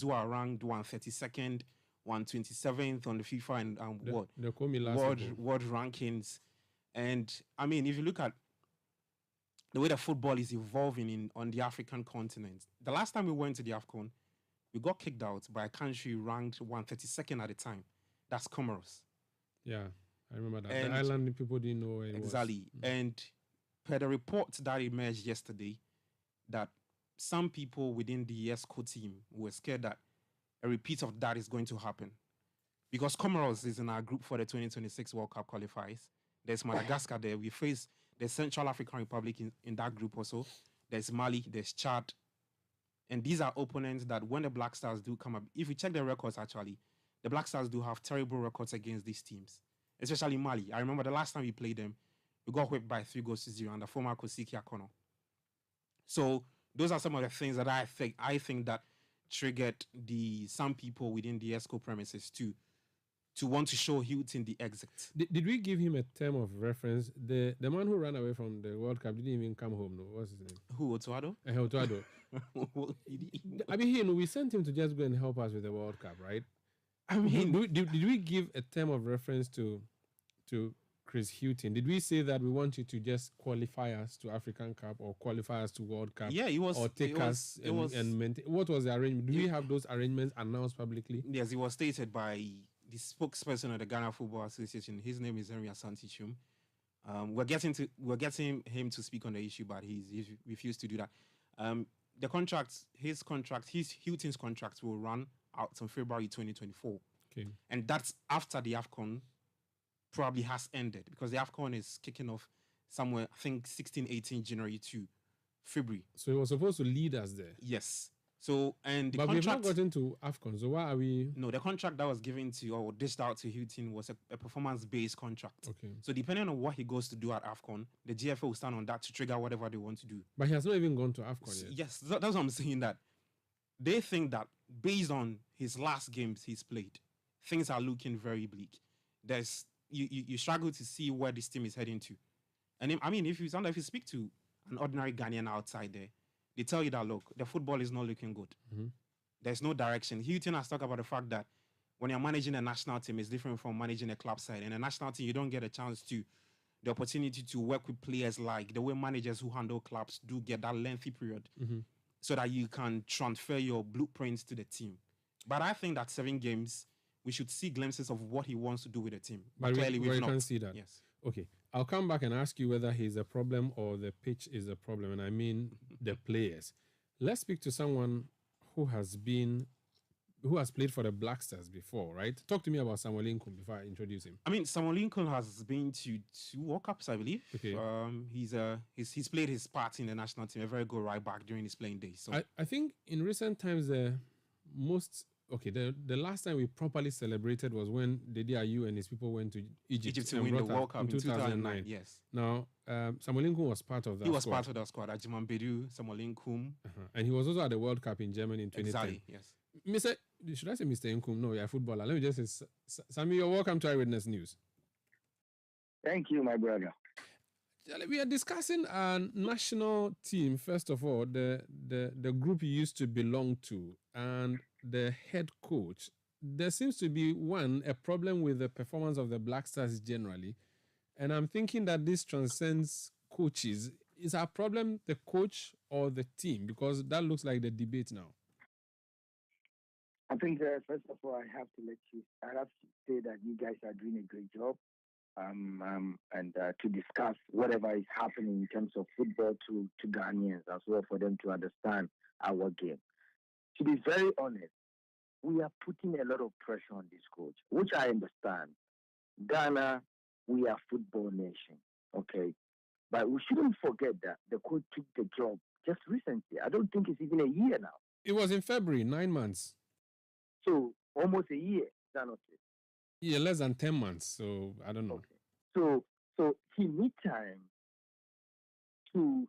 who are ranked 132nd, 127th on the FIFA and They call me last world rankings. And I mean, if you look at the way the football is evolving on the African continent, the last time we went to the AFCON, we got kicked out by a country ranked 132nd at the time. That's Comoros. Yeah, I remember that. The island people didn't know where it was. Exactly. And per the report that emerged yesterday, that some people within the ESCO team were scared that a repeat of that is going to happen. Because Comoros is in our group for the 2026 World Cup qualifiers. There's Madagascar there. We face the Central African Republic in that group also. There's Mali, there's Chad. And these are opponents that when the Black Stars do come up, if you check their records actually, the Black Stars do have terrible records against these teams, especially Mali. I remember the last time we played them, we got whipped by 3-0 under former Kosiki Akono. So those are some of the things that I think that triggered some people within the ESCO premises to want to show Hilton the exit. Did we give him a term of reference? The man who ran away from the World Cup didn't even come home. No, what's his name? Who, Otuado? Otuado. I mean, we sent him to just go and help us with the World Cup, right? I mean, did we give a term of reference to Chris Hilton? Did we say that we want you to just qualify us to African Cup or qualify us to World Cup? Yeah, it was. Or take us and maintain. What was the arrangement? Do we have those arrangements announced publicly? Yes, it was stated by the spokesperson of the Ghana Football Association. His name is Henry Asante Chum. We're getting him to speak on the issue, but he's refused to do that. Hilton's contract will run out in February 2024. Okay. And that's after the AFCON probably has ended, because the AFCON is kicking off somewhere, I think 18 January to February. So he was supposed to lead us there. Yes. So, and but we've not gotten to AFCON, so why are we... No, the contract that was given to or dished out to Hilton was a performance-based contract. Okay. So depending on what he goes to do at AFCON, the GFA will stand on that to trigger whatever they want to do. But he has not even gone to AFCON yet. Yes, that's what I'm saying, that they think that based on his last games he's played, things are looking very bleak. You struggle to see where this team is heading to. And I mean, if you speak to an ordinary Ghanaian outside there, they tell you that, look, the football is not looking good. Mm-hmm. There's no direction. Hilton has talked about the fact that when you're managing a national team, it's different from managing a club side. In a national team, you don't get a chance the opportunity to work with players like the way managers who handle clubs do get that lengthy period, mm-hmm. so that you can transfer your blueprints to the team. But I think that 7 games, we should see glimpses of what he wants to do with the team. But clearly we can't see that. Yes. Okay. I'll come back and ask you whether he's a problem or the pitch is a problem. And I mean the players. Let's speak to someone who has played for the Black Stars before, right? Talk to me about Samuel Lincoln before I introduce him. I mean, Samuel Lincoln has been to 2 World Cups, I believe. Okay. He's played his part in the national team, a very good right back during his playing days. So I think in recent times the last time we properly celebrated was when Dede Ayew and his people went to Egypt to win the World Cup in 2009. Yes. Now, Samuel Lincoln was part of that. He was part of that squad. Ajiman Bedu, Samuel Lincoln. And he was also at the World Cup in Germany in 2010. Exactly, yes. Should I say Mr. Nkum? No, you're a footballer. Let me just say, Sammy, you're welcome to Eyewitness News. Thank you, my brother. We are discussing our national team, first of all, the group you used to belong to, and the head coach. There seems to be, a problem with the performance of the Black Stars generally. And I'm thinking that this transcends coaches. Is our problem the coach or the team? Because that looks like the debate now. I think, first of all, I have to say that you guys are doing a great job. And to discuss whatever is happening in terms of football to Ghanaians as well, for them to understand our game. To be very honest, we are putting a lot of pressure on this coach, which I understand. Ghana, we are a football nation, okay? But we shouldn't forget that the coach took the job just recently. I don't think it's even a year now. It was in February, 9 months. So almost a year, is that not it? Yeah, less than 10 months, so I don't know. Okay. So he need time to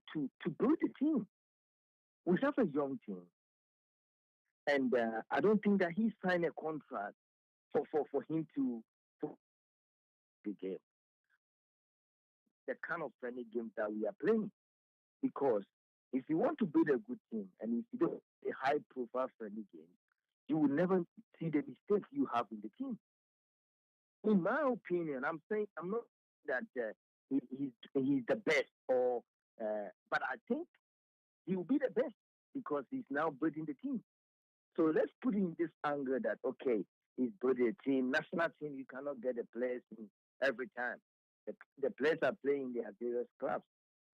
build a team. We have a young team. And I don't think that he signed a contract for him to the game. The kind of friendly game that we are playing. Because if you want to build a good team and if you don't play high-profile friendly games, you will never see the mistakes you have in the team. In my opinion, I'm not that he's the best, but I think he will be the best because he's now building the team. So let's put in this angle that okay, he's building a team, national team. You cannot get the players in every time. The players are playing their various clubs.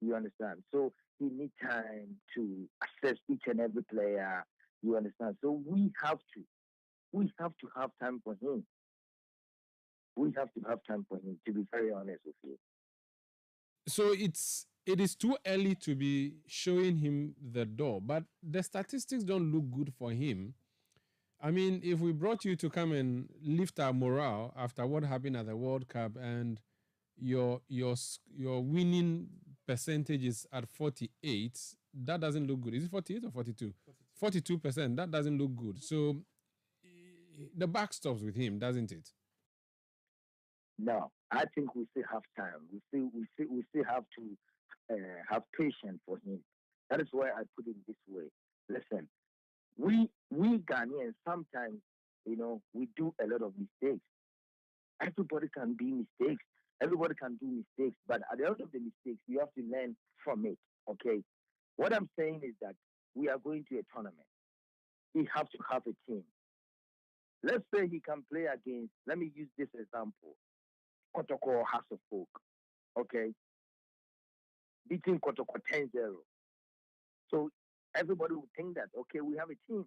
You understand? So he needs time to assess each and every player. You understand? So we have to have time for him. We have to have time for him. To be very honest with you. So it is too early to be showing him the door, but the statistics don't look good for him. I mean, if we brought you to come and lift our morale after what happened at the World Cup and your winning percentage is at 48, that doesn't look good. Is it 48 or 42? 42%. That doesn't look good. So the buck stops with him, doesn't it? No, I think we still have time. We still have to have patience for him. That is why I put it this way. Listen, we Ghanaians sometimes, we do a lot of mistakes. Everybody can be mistakes. Everybody can do mistakes, but at the end of the mistakes, you have to learn from it. Okay. What I'm saying is that we are going to a tournament. He has to have a team. Let's say he can play against. Let me use this example. Kotoko House of Folk. Okay. Beating Kotoko 10-0. So everybody would think that, okay, we have a team.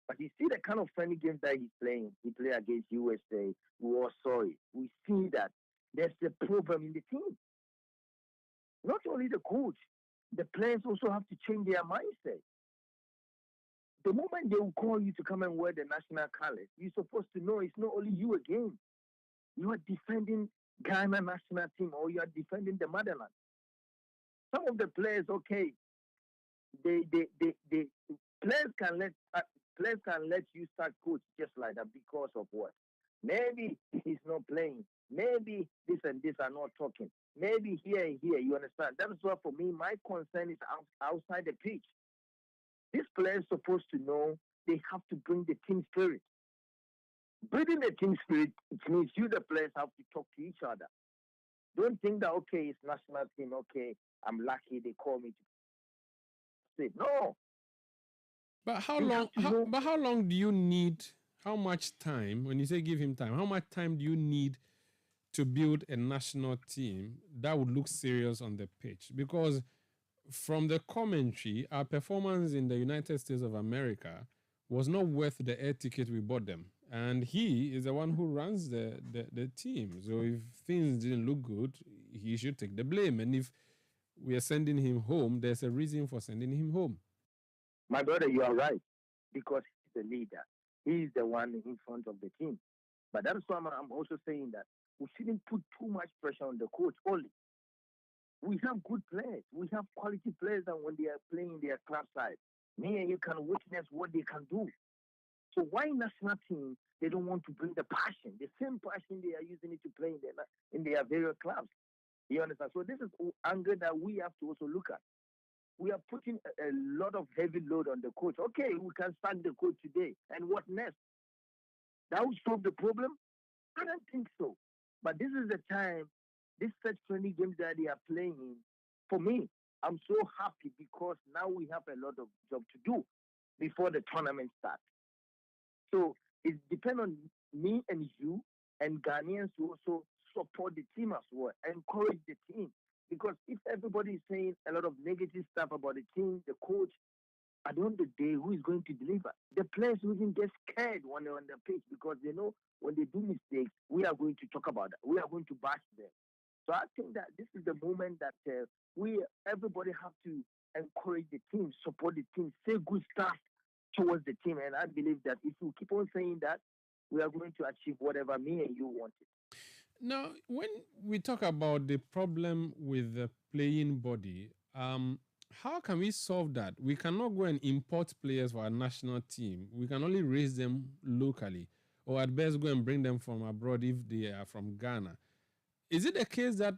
But you see the kind of friendly games that he's playing. He played against USA. We all saw it. We see that there's a problem in the team. Not only the coach, the players also have to change their mindset. The moment they will call you to come and wear the national colors, you're supposed to know it's not only you again. You are defending Ghana national team or you are defending the motherland. Some of the players, okay, they players can let you start coach just like that because of what? Maybe he's not playing. Maybe this and this are not talking. Maybe here and here. You understand? That is why for me, my concern is outside the pitch. These players supposed to know they have to bring the team spirit. Building the team spirit, it means you, the players, have to talk to each other. Don't think that, okay, it's national team, okay, I'm lucky they call me to say, no. But how long? How long do you need? How much time? When you say give him time, how much time do you need to build a national team that would look serious on the pitch? Because from the commentary, our performance in the United States of America was not worth the air ticket we bought them. And he is the one who runs the team. So if things didn't look good, he should take the blame. And if we are sending him home, there's a reason for sending him home. My brother, you are right. Because he's the leader. He's the one in front of the team. But that's why I'm also saying that we shouldn't put too much pressure on the coach only. We have good players. We have quality players that when they are playing their club side, me and you can witness what they can do. So why national team, they don't want to bring the passion, the same passion they are using it to play in their various clubs. You understand? So this is angle that we have to also look at. We are putting a lot of heavy load on the coach. Okay, we can sack the coach today. And what next? That will solve the problem? I don't think so. But this is the time, this such friendly games that they are playing, for me, I'm so happy because now we have a lot of job to do before the tournament starts. So it depends on me and you and Ghanaians to also support the team as well, encourage the team. Because if everybody is saying a lot of negative stuff about the team, the coach, at the end of the day, who is going to deliver? The players will even get scared when they're on the pitch because they know when they do mistakes, we are going to talk about that. We are going to bash them. So I think that this is the moment that everybody have to encourage the team, support the team, say good stuff towards the team. And I believe that if we keep on saying that, we are going to achieve whatever me and you wanted. Now, when we talk about the problem with the playing body, how can we solve that? We cannot go and import players for our national team. We can only raise them locally, or at best go and bring them from abroad if they are from Ghana. Is it a case that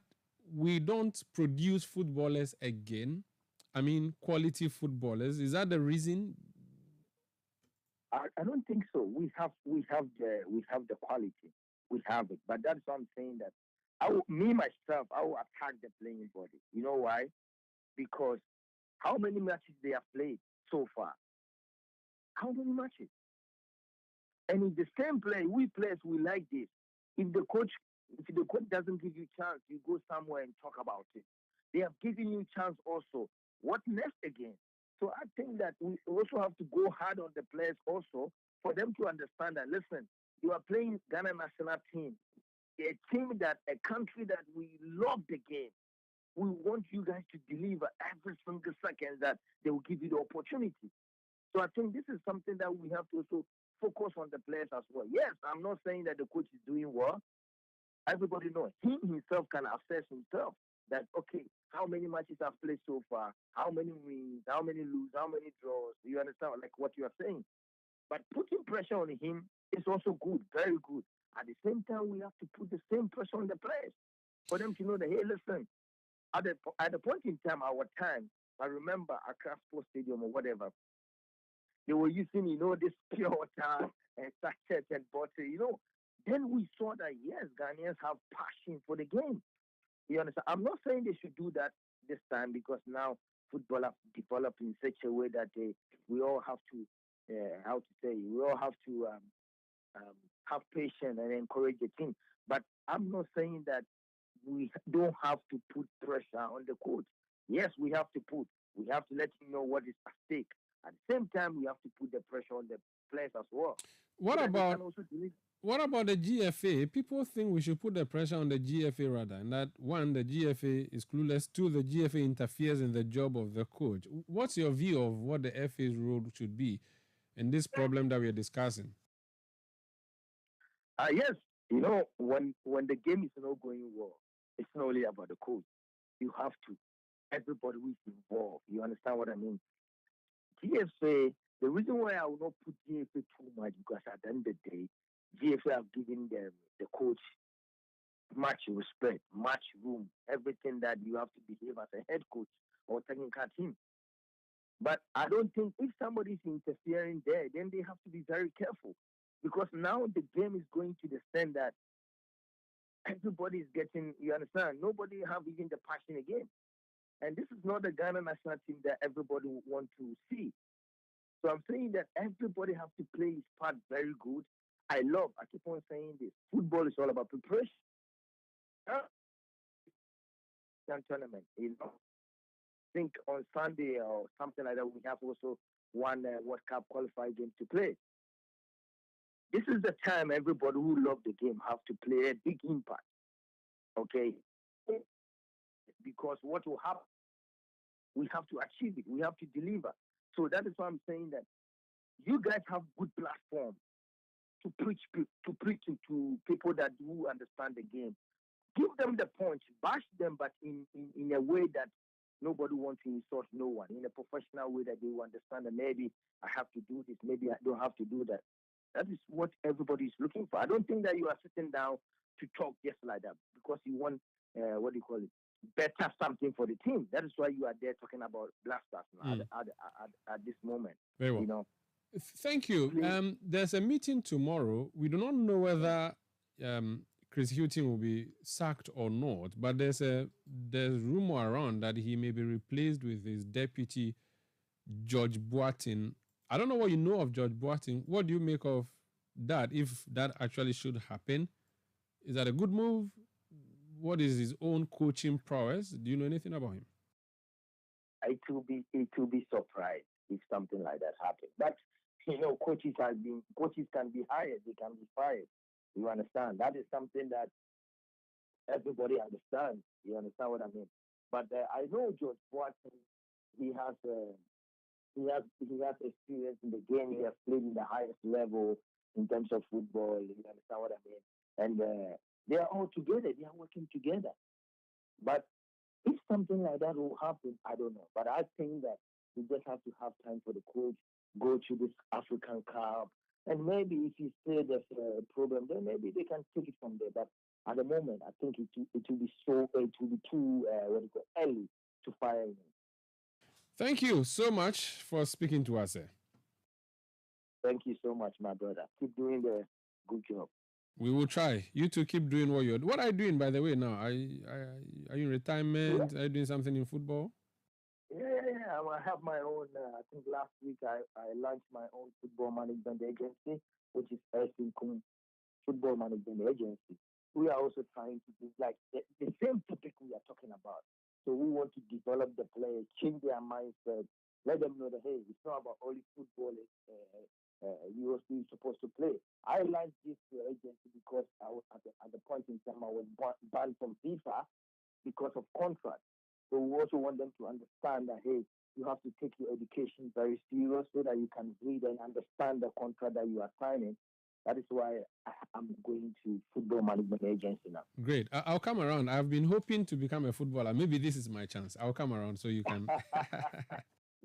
we don't produce footballers again? I mean, quality footballers. Is that the reason? I don't think so. We have the quality. We have it. But that's what I'm saying that me myself, I will attack the playing body. You know why? Because how many matches they have played so far? How many matches? And in the same play, we players we like this. If the coach if the coach doesn't give you chance, you go somewhere and talk about it. They have given you chance also. What next again? So I think that we also have to go hard on the players also for them to understand that listen, you are playing Ghana national team, a team that a country that we love the game. We want you guys to deliver every single second that they will give you the opportunity. So I think this is something that we have to also focus on the players as well. Yes, I'm not saying that the coach is doing well. Everybody knows he himself can assess himself that okay, how many matches I've played so far, how many wins, how many lose, how many draws. You understand like what you are saying? But putting pressure on him is also good, very good. At the same time, we have to put the same pressure on the players for them to know that hey, listen, at the point in time, our time, I remember Accra Sports Stadium or whatever, they were using, this pure water and sachet and bottle, Then we saw that, yes, Ghanaians have passion for the game. You understand? I'm not saying they should do that this time because now football have developed in such a way that we all have to, how to say, we all have to have patience and encourage the team. But I'm not saying that we don't have to put pressure on the coach. Yes, we have to put. We have to let him know what is at stake. At the same time, we have to put the pressure on the players as well. What about what about the GFA? People think we should put the pressure on the GFA rather, and that one, the GFA is clueless. Two, the GFA interferes in the job of the coach. What's your view of what the FA's role should be in this problem that we are discussing? Yes, when the game is not going well, it's not only about the coach. You have to everybody who is involved. You understand what I mean? GFA. The reason why I will not put GFA too much because at the end of the day, GFA have given them the coach much respect, much room, everything that you have to behave as a head coach or technical team. But I don't think if somebody is interfering there, then they have to be very careful because now the game is going to the extent that everybody is getting, you understand, nobody have even the passion again. And this is not the Ghana national team that everybody would want to see. So I'm saying that everybody has to play his part very good. I keep on saying this. Football is all about preparation. Tournament, I think on Sunday or something like that, we have also one World Cup qualified game to play. This is the time everybody who love the game have to play a big impact. Okay? Because what will happen, we have to achieve it. We have to deliver. So that is why I'm saying that you guys have good platform to preach to people that do understand the game. Give them the points, bash them, but in a way that nobody wants to insult no one. In a professional way that they will understand that maybe I have to do this, maybe I don't have to do that. That is what everybody is looking for. I don't think that you are sitting down to talk just like that because you want, better something for the team. That is why you are there talking about Black Stars at this moment. Very well. Thank you. There's a meeting tomorrow. We do not know whether Chris Hughton will be sacked or not, but there's rumor around that he may be replaced with his deputy, George Boateng. I don't know what you know of George Boateng. What do you make of that, if that actually should happen? Is that a good move? What is his own coaching prowess? Do you know anything about him? It will be surprised if something like that happens. But coaches can be hired, they can be fired. You understand? That is something that everybody understands. You understand what I mean? But I know George Boateng. He has experience in the game. He has played in the highest level in terms of football. You understand what I mean? And they are all together. They are working together. But if something like that will happen, I don't know. But I think that we just have to have time for the coach, go to this African Cup, and maybe if you say there's a problem, then maybe they can take it from there. But at the moment, I think it will be too early to fire him. Thank you so much for speaking to us. Thank you so much, my brother. Keep doing the good job. We will try. You two keep doing what you're. What are you doing, by the way? Now, are you in retirement? Are you doing something in football? Yeah. I have my own. I think last week I launched my own football management agency, which is SC Football Management Agency. We are also trying to do like the same topic we are talking about. So we want to develop the players, change their mindset, let them know that hey, it's not about only football. You're supposed to play. I launched this agency because I was at the point in time I was banned from FIFA because of contract. So we also want them to understand that hey, you have to take your education very serious so that you can read and understand the contract that you are signing. That is why I'm going to football management agency now. Great. I'll come around. I've been hoping to become a footballer. Maybe this is my chance. I'll come around so you can.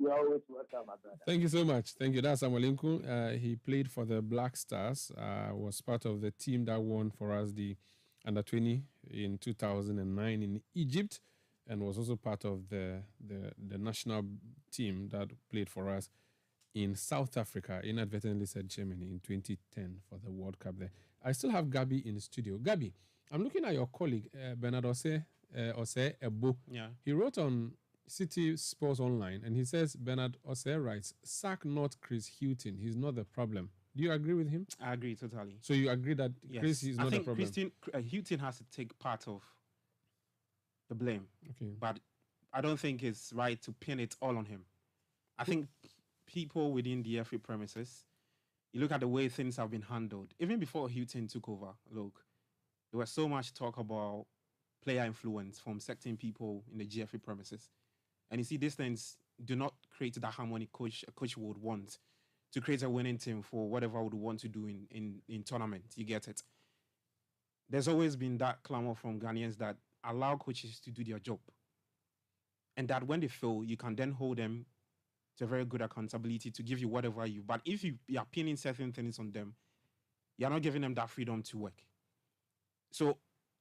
You're always welcome, my brother. Thank you so much. Thank you. That's Samuel Nku. He played for the Black Stars, was part of the team that won for us the Under-20 in 2009 in Egypt, and was also part of the national team that played for us in South Africa, inadvertently said Germany, in 2010 for the World Cup there. I still have Gabi in the studio. Gabi, I'm looking at your colleague, Bernard Ose Ebo. Yeah. He wrote on Citi Sports Online, and he says, Bernard Ose writes, sack not Chris Hughton. He's not the problem. Do you agree with him? I agree totally. So you agree that Yes. Chris is not the problem? I think Hughton has to take part of the blame. Okay. But I don't think it's right to pin it all on him. I think people within the FA premises, you look at the way things have been handled. Even before Hughton took over, look, there was so much talk about player influence from certain people in the GFA premises. And you see, these things do not create that harmony a coach would want to create a winning team for whatever would want to do in tournament. You get it? There's always been that clamor from Ghanaians that allow coaches to do their job. And that when they fail, you can then hold them to a very good accountability to give you whatever you... But if you are pinning certain things on them, you're not giving them that freedom to work. So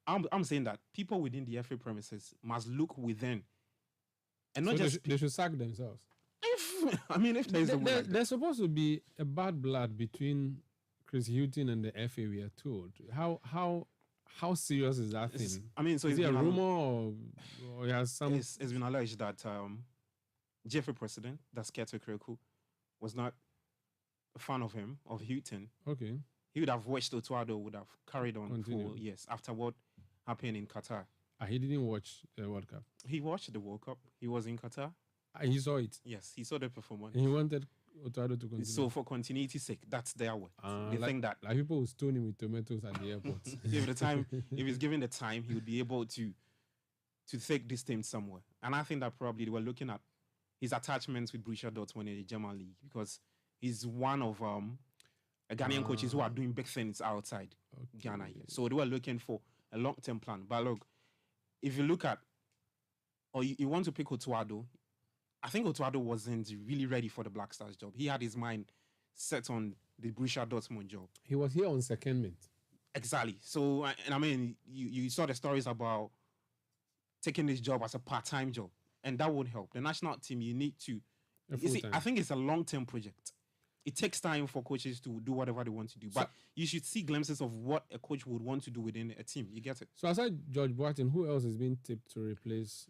I'm saying that people within the FA premises must look within. And not so just... They should sack themselves. If there is a way there's supposed to be a bad blood between Chris Hughton and the FA, we are told. How serious is that thing? So is it a rumor or it has some... It's been alleged that GFA president, that's Keto Kreku, was not a fan of him, of Hughton. Okay. He would have watched Otuado, would have carried on Continue. for years after what happened in Qatar. He didn't watch the World Cup. He watched the World Cup. He was in Qatar. He saw it. Yes, he saw the performance. And he wanted Otuado to continue. So for continuity's sake, that's their word. They think that like people will stone him with tomatoes at the airport. if he's given the time, he would be able to take this team somewhere. And I think that probably they were looking at his attachments with Borussia Dortmund in the German league because he's one of Ghanaian coaches who are doing big things outside Ghana here. So they were looking for a long-term plan. But look, if you look at, or you want to pick Otuado, I think Otuado wasn't really ready for the Black Stars job. He had his mind set on the Borussia Dortmund job. He was here on secondment. Exactly. So, and you saw the stories about taking this job as a part-time job, and that won't help. The national team, you need to... I think it's a long-term project. It takes time for coaches to do whatever they want to do. But you should see glimpses of what a coach would want to do within a team. You get it? So aside George Boateng, who else has been tipped to replace...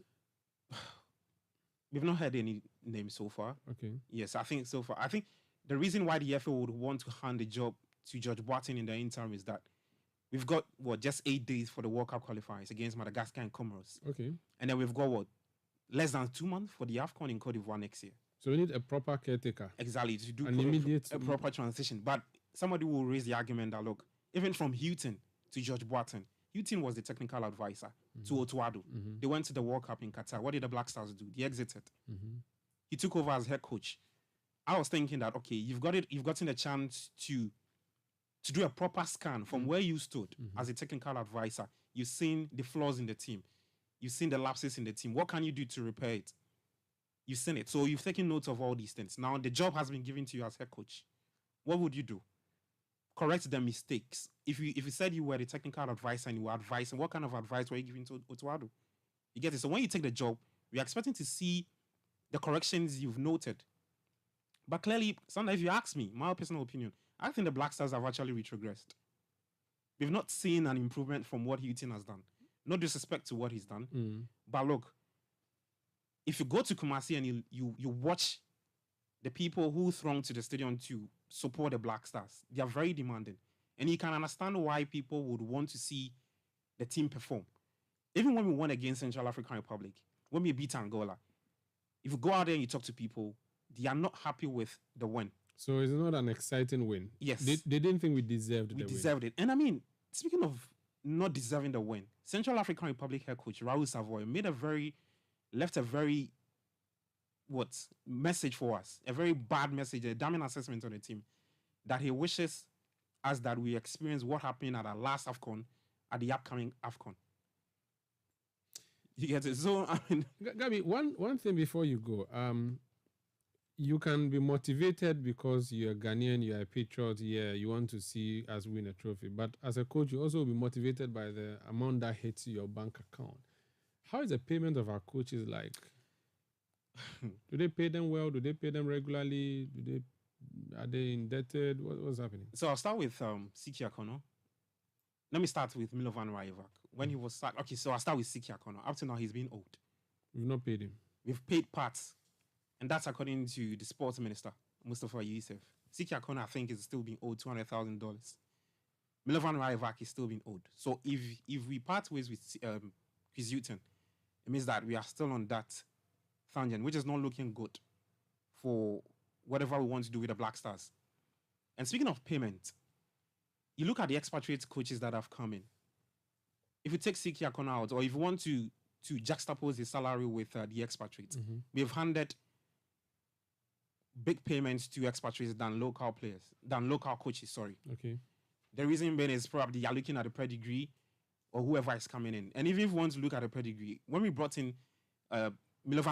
We've not heard any names so far. Okay. Yes, I think so far. I think the reason why the FA would want to hand the job to George Boateng in the interim is that we've got, just 8 days for the World Cup qualifiers against Madagascar and Comoros. Okay. And then we've got, less than 2 months for the AFCON in Cote d'Ivoire next year. So we need a proper caretaker. Exactly, to do an immediate... a proper transition. But somebody will raise the argument that, look, even from Hughton to George Boateng, Hughton was the technical advisor to Otuado. They went to the World Cup in Qatar. What did the Black Stars do? They exited. He took over as head coach. I was thinking that, okay, you've gotten a chance to do a proper scan from where you stood as a technical advisor. You've seen the flaws in the team. You've seen the lapses in the team. What can you do to repair it? You've seen it. So you've taken notes of all these things. Now the job has been given to you as head coach. What would you do? Correct the mistakes. If you said you were the technical advisor and you were advising, what kind of advice were you giving to Otuado? You get it? So when you take the job, we're expecting to see the corrections you've noted. But clearly, sometimes if you ask me, my personal opinion, I think the Black Stars have actually retrogressed. We've not seen an improvement from what Houghton has done. No disrespect to what he's done. But look, if you go to Kumasi and you watch the people who throng to the stadium to support the Black Stars, they are very demanding. And you can understand why people would want to see the team perform. Even when we won against Central African Republic, when we beat Angola, if you go out there and you talk to people, they are not happy with the win. So it's not an exciting win. Yes. They didn't think we deserved the win. We deserved it. And I mean, speaking of not deserving the win, Central African Republic head coach Raul Savoy left a very message for us, a very bad message, a damning assessment on the team, that he wishes us that we experience what happened at our last AFCON at the upcoming AFCON. You get it? So, I mean... Gabi, one thing before you go. You can be motivated because you're Ghanaian, you're a patriot, you want to see us win a trophy. But as a coach, you also will be motivated by the amount that hits your bank account. How is the payment of our coaches like? Do they pay them well? Do they pay them regularly? Are they indebted? What's happening? So I'll start with Siki Akono. Let me start with Milovan Rajevac. When he was sacked, okay, so I'll start with Siki Akono. Up to now, he's been owed. We've not paid him. We've paid parts. And that's according to the sports minister, Mustafa Youssef. Siki Akono, I think, is still being owed $200,000. Milovan Rajevac is still being owed. So if we part ways with Chris Houghton, it means that we are still on that tangent, which is not looking good for whatever we want to do with the Black Stars. And speaking of payment, you look at the expatriate coaches that have come in. If you take Siki Akono out, or if you want to juxtapose his salary with the expatriates, we've handed big payments to expatriates than local coaches, sorry. Okay. The reason being is probably you're looking at the pedigree or whoever is coming in. And even if you want to look at the pedigree, when we brought in Milovan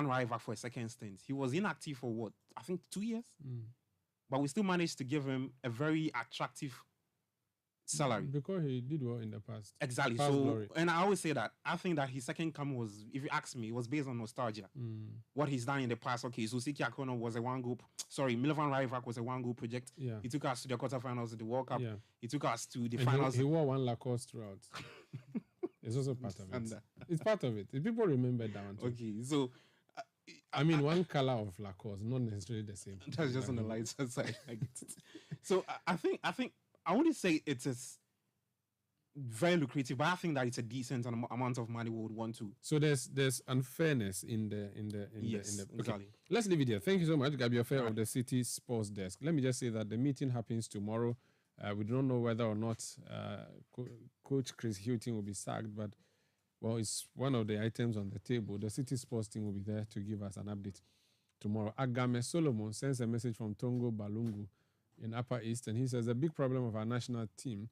Rajevac for a second stint, he was inactive for I think 2 years? But we still managed to give him a very attractive salary. Because he did well in the past. Exactly. Glory. And I always say that. I think that his second come was, if you ask me, it was based on nostalgia. What he's done in the past. Okay, so Siki Akono was a Milovan Rajevac was a one-goal project. Yeah. He took us to the quarterfinals of the World Cup. Yeah. He took us to the and finals. He wore one Lacoste throughout. It's also part of it. It's part of it. People remember that one too. Okay, so... I mean, one color of Lacoste, not necessarily the same. That's just on the lighter side. I get it. So I think I wouldn't say it is very lucrative, but I think that it's a decent amount of money we would want to. So there's unfairness in the Yes, okay. exactly. Let's leave it there. Thank you so much, Gabi Ofe of the City Sports Desk. Let me just say that the meeting happens tomorrow. We don't know whether or not Coach Chris Houghton will be sacked, but well, it's one of the items on the table. The City Sports team will be there to give us an update tomorrow. Agame Solomon sends a message from Tongo Balungu in Upper East, and he says the big problem of our national team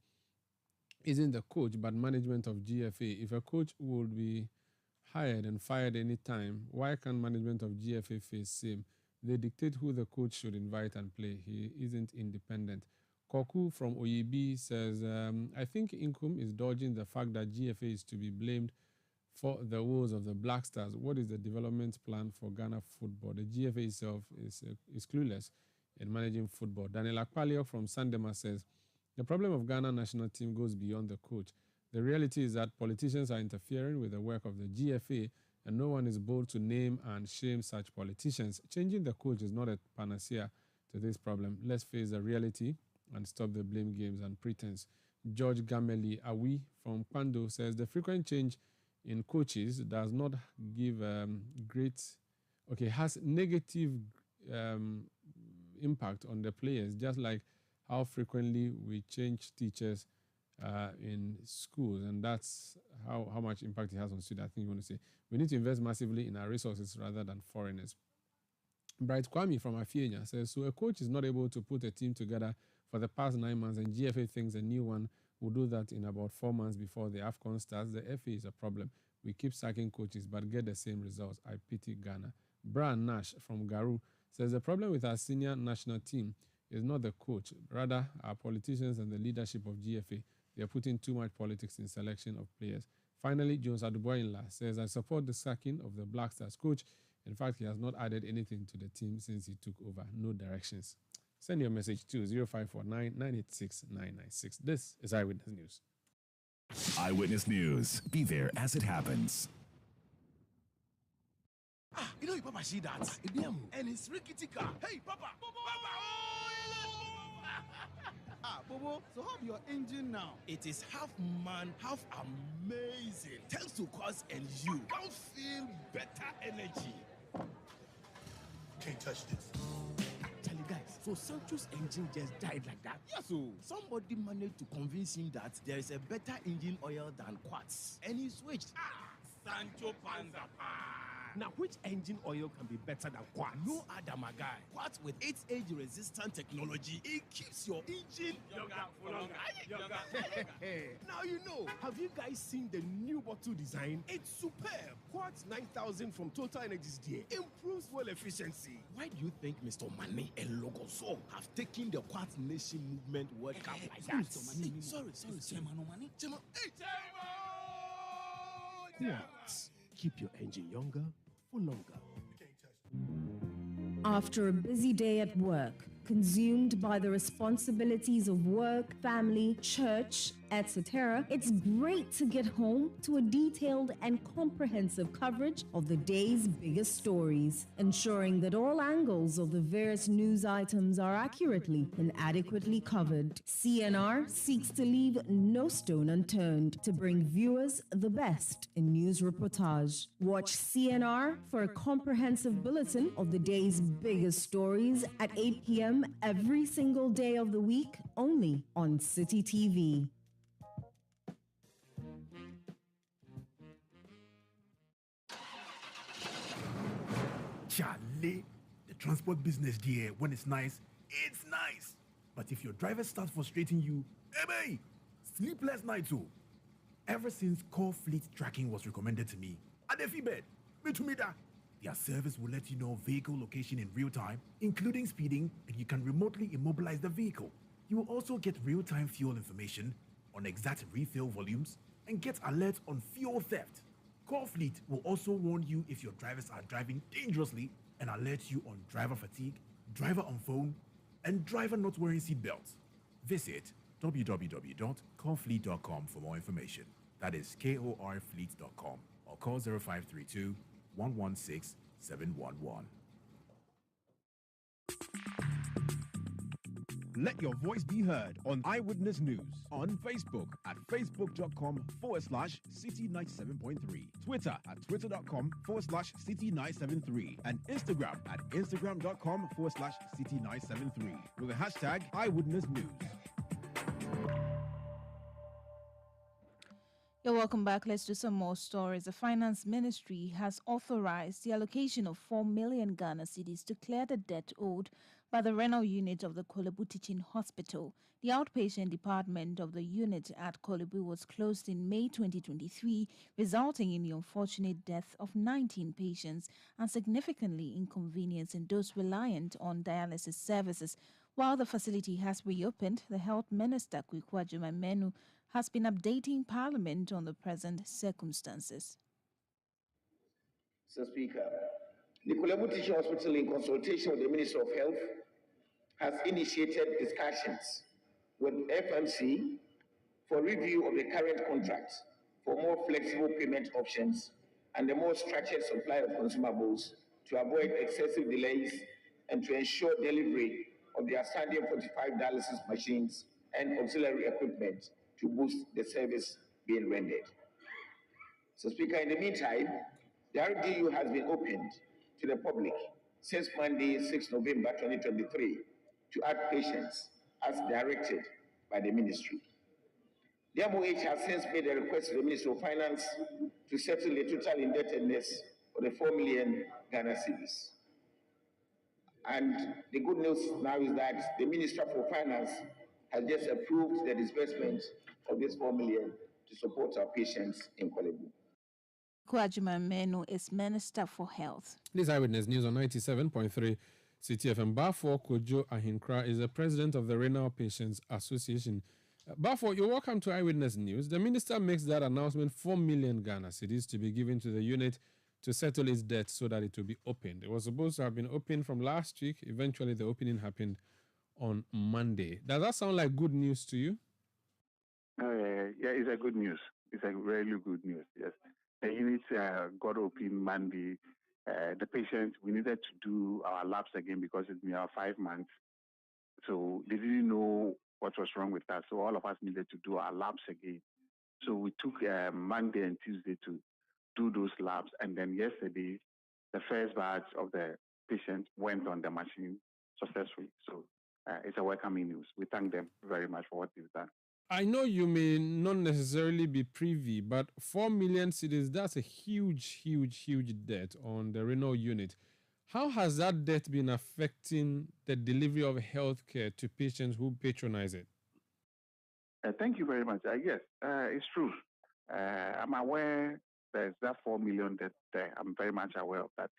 isn't the coach, but management of GFA. If a coach would be hired and fired anytime, why can't management of GFA face same? They dictate who the coach should invite and play. He isn't independent. Koku from OEB says, I think Inkum is dodging the fact that GFA is to be blamed for the woes of the Black Stars. What is the development plan for Ghana football? The GFA itself is clueless in managing football. Daniel Akpaliok from Sandema says, the problem of Ghana national team goes beyond the coach. The reality is that politicians are interfering with the work of the GFA, and no one is bold to name and shame such politicians. Changing the coach is not a panacea to this problem. Let's face the reality and stop the blame games and pretense. George Gameli Awi from Pando says the frequent change in coaches does not give has negative impact on the players, just like how frequently we change teachers in schools, and that's how much impact it has on students. I think you want to say we need to invest massively in our resources rather than foreigners. Bright Kwame from Afienya says, so a coach is not able to put a team together for the past 9 months, and GFA thinks a new one will do that in about 4 months before the AFCON starts. The FA is a problem. We keep sacking coaches but get the same results. I pity Ghana. Brian Nash from Garu says the problem with our senior national team is not the coach, rather our politicians and the leadership of GFA. They are putting too much politics in selection of players. Finally, Jones Aduboyinla says, I support the sacking of the Black Stars coach. In fact, he has not added anything to the team since he took over. No directions. Send your message to 0549 986 996. This is Eyewitness News. Eyewitness News. Be there as it happens. You know, Papa see that? And it's rickety car. Hey, Papa! Bobo, so how's your engine now? It is half man, half amazing. Thanks to Quartz and you. Can feel better energy. Can't touch this. Tell you guys, so Sancho's engine just died like that. Yes, so Somebody managed to convince him that there is a better engine oil than Quartz. And he switched. Sancho Panza. Now, which engine oil can be better than Quartz? No other, my guy. Quartz with its age-resistant technology, it keeps your engine younger for longer. Now you know. Have you guys seen the new bottle design? It's superb. Quartz 9000 from Total Energies there improves fuel efficiency. Why do you think Mr. Mane and Logoso have taken the Quartz Nation movement World Cup like that? Sorry. Quartz. Keep your engine younger for longer. After a busy day at work, consumed by the responsibilities of work, family, church, etc., it's great to get home to a detailed and comprehensive coverage of the day's biggest stories, ensuring that all angles of the various news items are accurately and adequately covered. CNR seeks to leave no stone unturned to bring viewers the best in news reportage. Watch CNR for a comprehensive bulletin of the day's biggest stories at 8 p.m. every single day of the week, only on Citi TV. Charlie, the transport business there, when it's nice. But if your driver starts frustrating you, hey, sleepless nights too. Ever since Core Fleet Tracking was recommended to me, their service will let you know vehicle location in real time, including speeding, and you can remotely immobilize the vehicle. You will also get real-time fuel information on exact refill volumes and get alerts on fuel theft. Core Fleet will also warn you if your drivers are driving dangerously and alert you on driver fatigue, driver on phone, and driver not wearing seatbelts. Visit www.corefleet.com for more information. That is KORFleet.com or call 0532 116 711. Let your voice be heard on Eyewitness News on Facebook at facebook.com/City97.3, Twitter at twitter.com/City973, and Instagram at instagram.com/City973 with the hashtag Eyewitness News. You're welcome back. Let's do some more stories. The Finance Ministry has authorized the allocation of 4 million Ghana cedis to clear the debt owed by the renal unit of the Kolebu Teaching Hospital. The outpatient department of the unit at Kolebu was closed in May 2023, resulting in the unfortunate death of 19 patients and significantly inconveniencing those reliant on dialysis services. While the facility has reopened, the Health Minister, Kweku Adjumamenu, has been updating Parliament on the present circumstances. Mr. Speaker, the Kolebu Teaching Hospital, in consultation with the Minister of Health, has initiated discussions with FMC for review of the current contract for more flexible payment options and a more structured supply of consumables to avoid excessive delays and to ensure delivery of the outstanding 45 dialysis machines and auxiliary equipment to boost the service being rendered. So, Speaker, in the meantime, the RDU has been opened to the public since Monday, 6 November 2023, to add patients as directed by the ministry. The MOH has since made a request to the Ministry of Finance to settle the total indebtedness of the 4 million Ghana cedis. And the good news now is that the Minister for Finance has just approved the disbursement of this 4 million to support our patients in Kolebu. Adjumamenu is Minister for Health. This Eyewitness News on 97.3 Citi FM. Bafo Kojo Ahinkra is the president of the Renal Patients Association. Bafo, you're welcome to Eyewitness News. The minister makes that announcement, 4 million Ghana cedis to be given to the unit to settle its debt so that it will be opened. It was supposed to have been opened from last week. Eventually, the opening happened on Monday. Does that sound like good news to you? Yeah, it's a good news. It's a really good news, yes. The unit got open Monday. The patient, we needed to do our labs again because it's been 5 months. So they didn't know what was wrong with us. So all of us needed to do our labs again. So we took Monday and Tuesday to do those labs. And then yesterday, the first batch of the patient went on the machine successfully. So it's a welcoming news. We thank them very much for what they've done. I know you may not necessarily be privy, but 4 million cedis, that's a huge, huge, huge debt on the renal unit. How has that debt been affecting the delivery of healthcare to patients who patronize it? Thank you very much. Yes, it's true. I'm aware there's that 4 million debt there. I'm very much aware of that.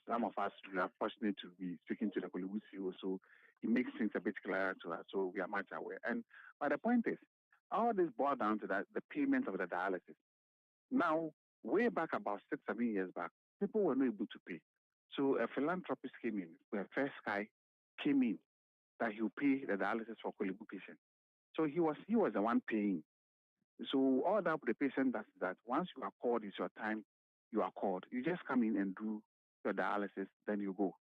Some of us, we are fortunate to be speaking to the Kolebu CEO, so it makes things a bit clearer to us, so we are much aware. But the point is, all this boils down to that, the payment of the dialysis. Now, way back about 6-7 years back, people were not able to pay. So a philanthropist came in, where First Sky came in, that he'll pay the dialysis for Kolebu patients. So he was the one paying. So all that the patient does is that once you are called, it's your time, you are called. You just come in and do your dialysis, then you go.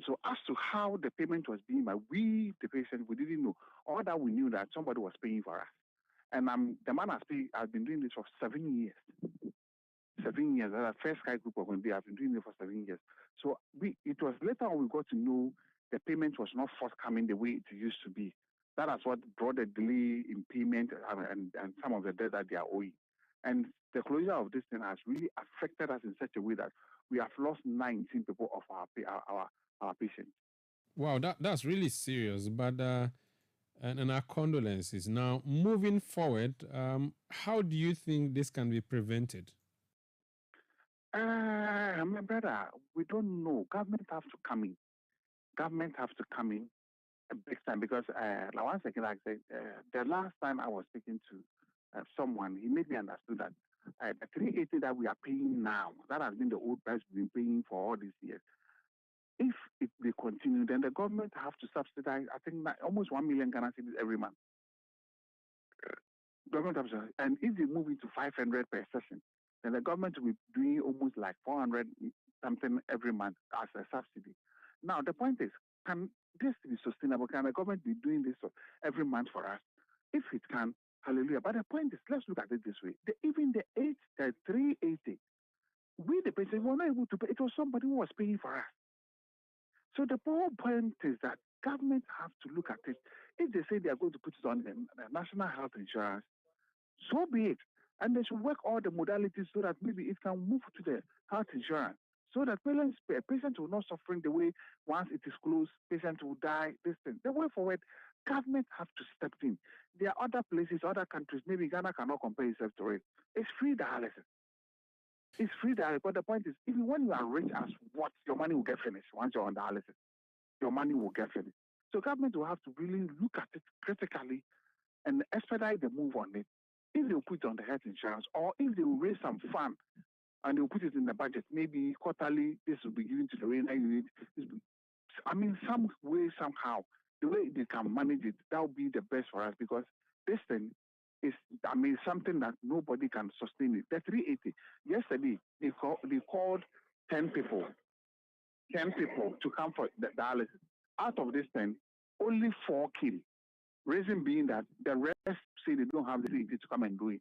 So as to how the payment was being made, we, the patient, we didn't know. All that we knew that somebody was paying for us. And the man has been doing this for 7 years. 7 years. The First Sky group of India have been doing it for 7 years. So it was later on we got to know the payment was not forthcoming the way it used to be. That is what brought the delay in payment and some of the debt that they are owing. And the closure of this thing has really affected us in such a way that we have lost 19 people of our patients. Wow, that's really serious. But and our condolences. Now, moving forward, how do you think this can be prevented? My brother, we don't know. Government have to come in. Government have to come in a big time because once again, like I said, the last time I was speaking to someone, he made me understand that the 380 that we are paying now, that has been the old price we've been paying for all these years. If they continue, then the government have to subsidize, I think, almost 1 million Ghana cedis every month. Government have to, and if they move it to 500 per session, then the government will be doing almost like 400 something every month as a subsidy. Now, the point is, can this be sustainable? Can the government be doing this every month for us? If it can, hallelujah. But the point is, let's look at it this way. Even the 380, we the patient were not able to pay. It was somebody who was paying for us. So the whole point is that government have to look at it. If they say they are going to put it on the national health insurance, so be it. And they should work all the modalities so that maybe it can move to the health insurance. So that patients will not suffering the way once it is closed, patients will die, this thing. The way forward, government have to step in. There are other places, other countries, maybe Ghana cannot compare itself to it. It's free dialysis. It's free dialysis. But the point is, even when you are rich as what, your money will get finished once you're on dialysis. Your money will get finished. So government will have to really look at it critically and expedite the move on it. If they'll put it on the health insurance or if they will raise some fund and they'll put it in the budget, maybe quarterly, this will be given to the renal unit. I mean, some way, somehow, the way they can manage it, that will be the best for us because this thing is, I mean, something that nobody can sustain it. The 380, yesterday, they called 10 people to come for the dialysis. Out of this 10, only 4 came. Reason being that the rest say they don't have the ability to come and do it.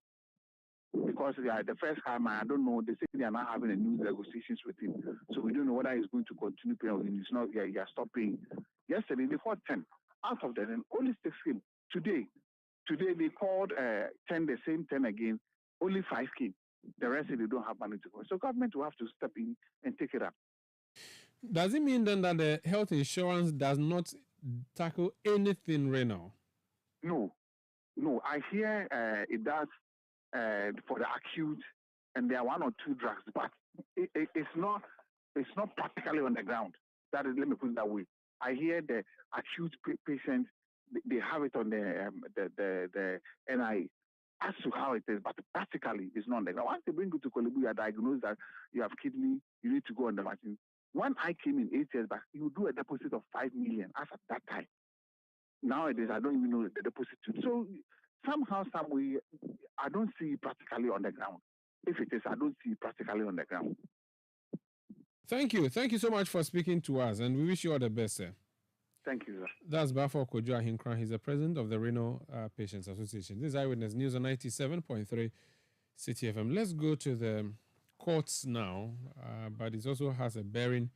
Because the first time, I don't know, they say they are not having a new negotiations with him. So we don't know whether he's going to continue paying or he's not, he has stopped paying. Yesterday, they called 10. Out of them, only 6 came. Today, they called 10, the same 10 again. Only 5 came. The rest say they don't have money to go. So government will have to step in and take it up. Does it mean then that the health insurance does not tackle anything renal? No. I hear it does for the acute, and there are 1 or 2 drugs, but it's not practically on the ground. That is, let me put it that way. I hear the acute patients, they have it on the NI. As to how it is, but practically it's not on the ground. Once they bring you to Kolebu, you are diagnosed that you have kidney, you need to go on the machine. When I came in 8 years back, you do a deposit of 5 million as at that time. Nowadays, I don't even know the deposit. So somehow, some way, I don't see it practically on the ground. If it is, I don't see it practically on the ground. Thank you. Thank you so much for speaking to us, and we wish you all the best, sir. Thank you, sir. That's Bafo Kojo Ahinkran. He's the president of the Renal Patients Association. This is Eyewitness News on 97.3 Citi FM. Let's go to the courts now, but it also has a bearing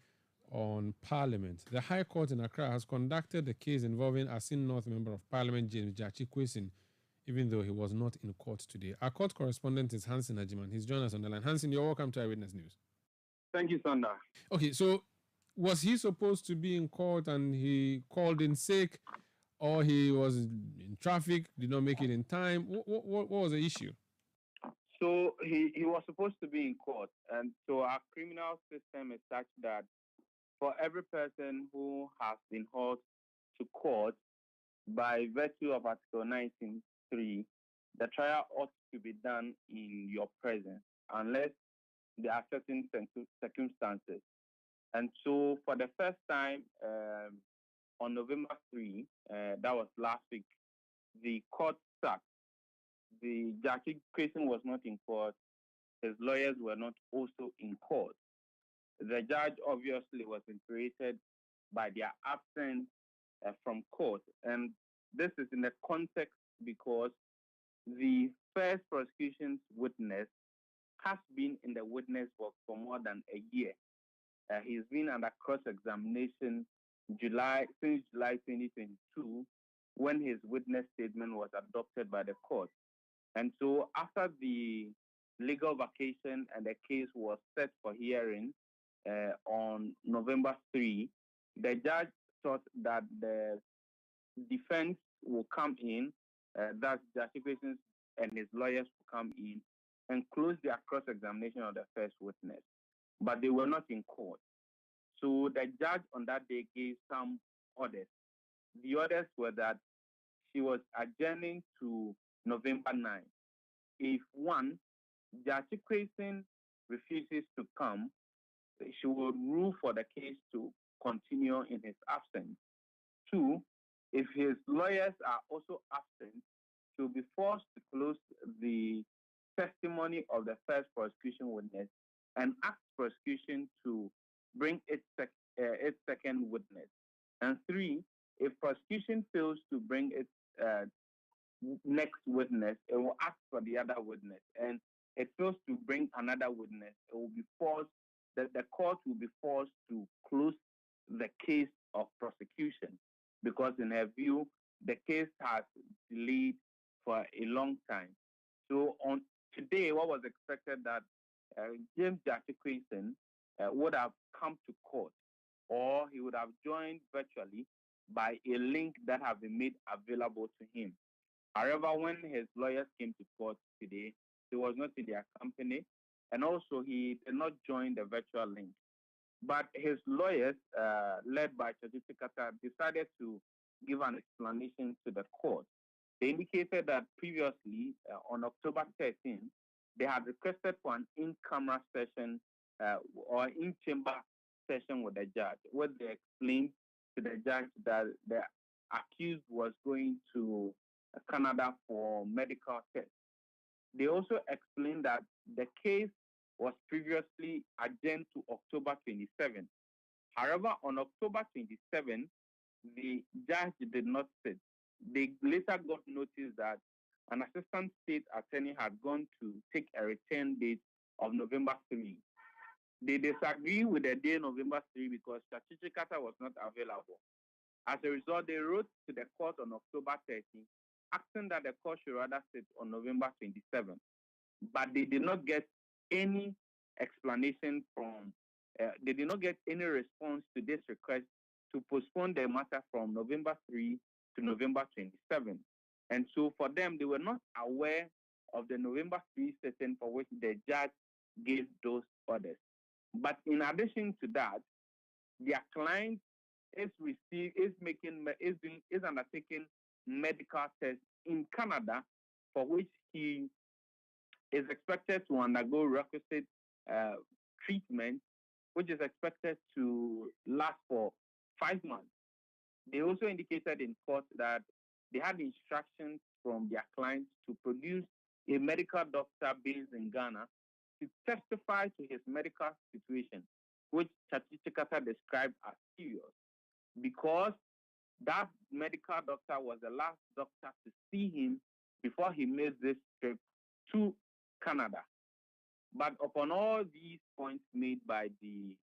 on Parliament. The High Court in Accra has conducted a case involving Asin North Member of Parliament James Jachi Kwesin, even though he was not in court today. Our court correspondent is Hansen Ajiman. He's joined us on the line. Hansen, you're welcome to Eyewitness News. Thank you, Sanda. Okay, so was he supposed to be in court and he called in sick, or he was in traffic, did not make it in time? What was the issue? So he was supposed to be in court, and so our criminal system is such that for every person who has been hauled to court by virtue of Article 19.3, the trial ought to be done in your presence, unless there are certain circumstances. And so for the first time on November 3, that was last week, the court sat. The Jachi Kwesin was not in court. His lawyers were not also in court. The judge obviously was infuriated by their absence from court. And this is in the context because the first prosecution's witness has been in the witness box for more than a year. He's been under cross-examination since July 2022, when his witness statement was adopted by the court. And so after the legal vacation and the case was set for hearing on November 3, the judge thought that the defense will come in, that Jachi Kwesin and his lawyers will come in and close their cross-examination of the first witness. But they were not in court. So the judge on that day gave some orders. The orders were that she was adjourning to November 9. If one, Jachi Kwesin refuses to come, she will rule for the case to continue in his absence. Two, if his lawyers are also absent, she will be forced to close the testimony of the first prosecution witness and ask prosecution to bring its second witness. And three, if prosecution fails to bring its next witness, it will ask for the other witness. And it fails to bring another witness, it will be forced, the court will be forced to close the case of prosecution, because in her view, the case has delayed for a long time. So on today, what was expected that James Jachi Kwesin would have come to court, or he would have joined virtually by a link that have been made available to him. However, when his lawyers came to court today, he was not in their company, and also he did not join the virtual link. But his lawyers, led by Chaditi Kata, decided to give an explanation to the court. They indicated that previously, on October 13, they had requested for an in-camera session or in-chamber session with the judge, where they explained to the judge that the accused was going to Canada for medical tests. They also explained that the case was previously adjourned to October 27. However, on October 27, the judge did not sit. They later got notice that an assistant state attorney had gone to take a return date of November 3. They disagree with the day November 3 because Chachiji Kata was not available. As a result, they wrote to the court on October 30, asking that the court should rather sit on November 27. But they did not get any explanation from, they did not get any response to this request to postpone the matter from November 3 to November 27. And so for them, they were not aware of the November 3 session for which the judge gave those orders. But in addition to that, their client is undertaking medical tests in Canada, for which he is expected to undergo requisite treatment, which is expected to last for 5 months. They also indicated in court that they had instructions from their clients to produce a medical doctor based in Ghana to testify to his medical situation, which Chachikata described as serious, because that medical doctor was the last doctor to see him before he made this trip to Canada. But upon all these points made by the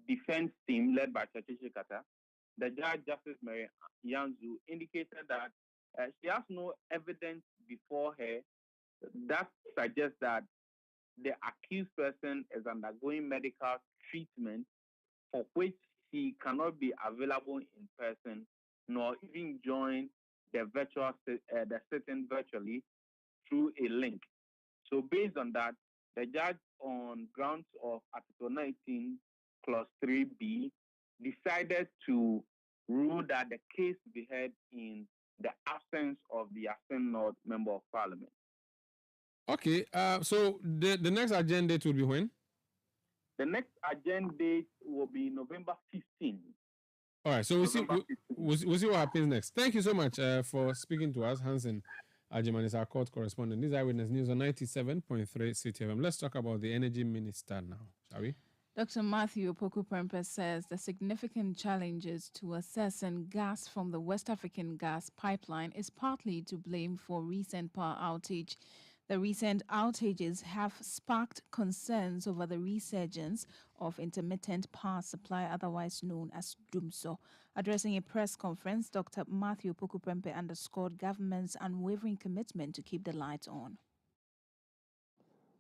defense team led by Chachikata, the judge, Justice Mary Yanzu, indicated that she has no evidence before her that suggests that the accused person is undergoing medical treatment for which he cannot be available in person, nor even join the sitting virtually through a link. So based on that, the judge, on grounds of Article 19, Clause 3B, decided to rule that the case be heard in the absence of the Assembly North Member of Parliament. Okay, so the next agenda date will be when? The next agenda date will be November 15th. All right, so we'll see what happens next. Thank you so much for speaking to us. Hansen Ajiman is our court correspondent. This is Eyewitness News on 97.3 Citi FM. Let's talk about the energy minister now, shall we? Dr. Matthew Opoku-Prempeh says the significant challenges to accessing gas from the West African gas pipeline is partly to blame for recent power outage. The recent outages have sparked concerns over the resurgence of intermittent power supply, otherwise known as DUMSO. Addressing a press conference, Dr. Matthew Opoku-Prempeh underscored government's unwavering commitment to keep the lights on.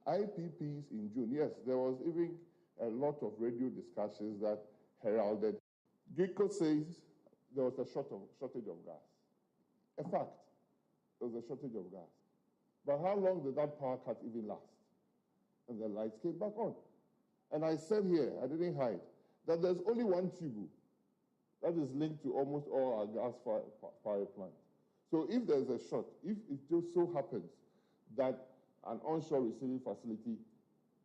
IPPs in June, yes, there was even a lot of radio discussions that heralded. GECO says there was a shortage of gas. A fact, there was a shortage of gas. But how long did that power cut even last? And the lights came back on. And I said here, I didn't hide, that there's only one tube that is linked to almost all our gas power plants. So if there's a short, if it just so happens that an onshore receiving facility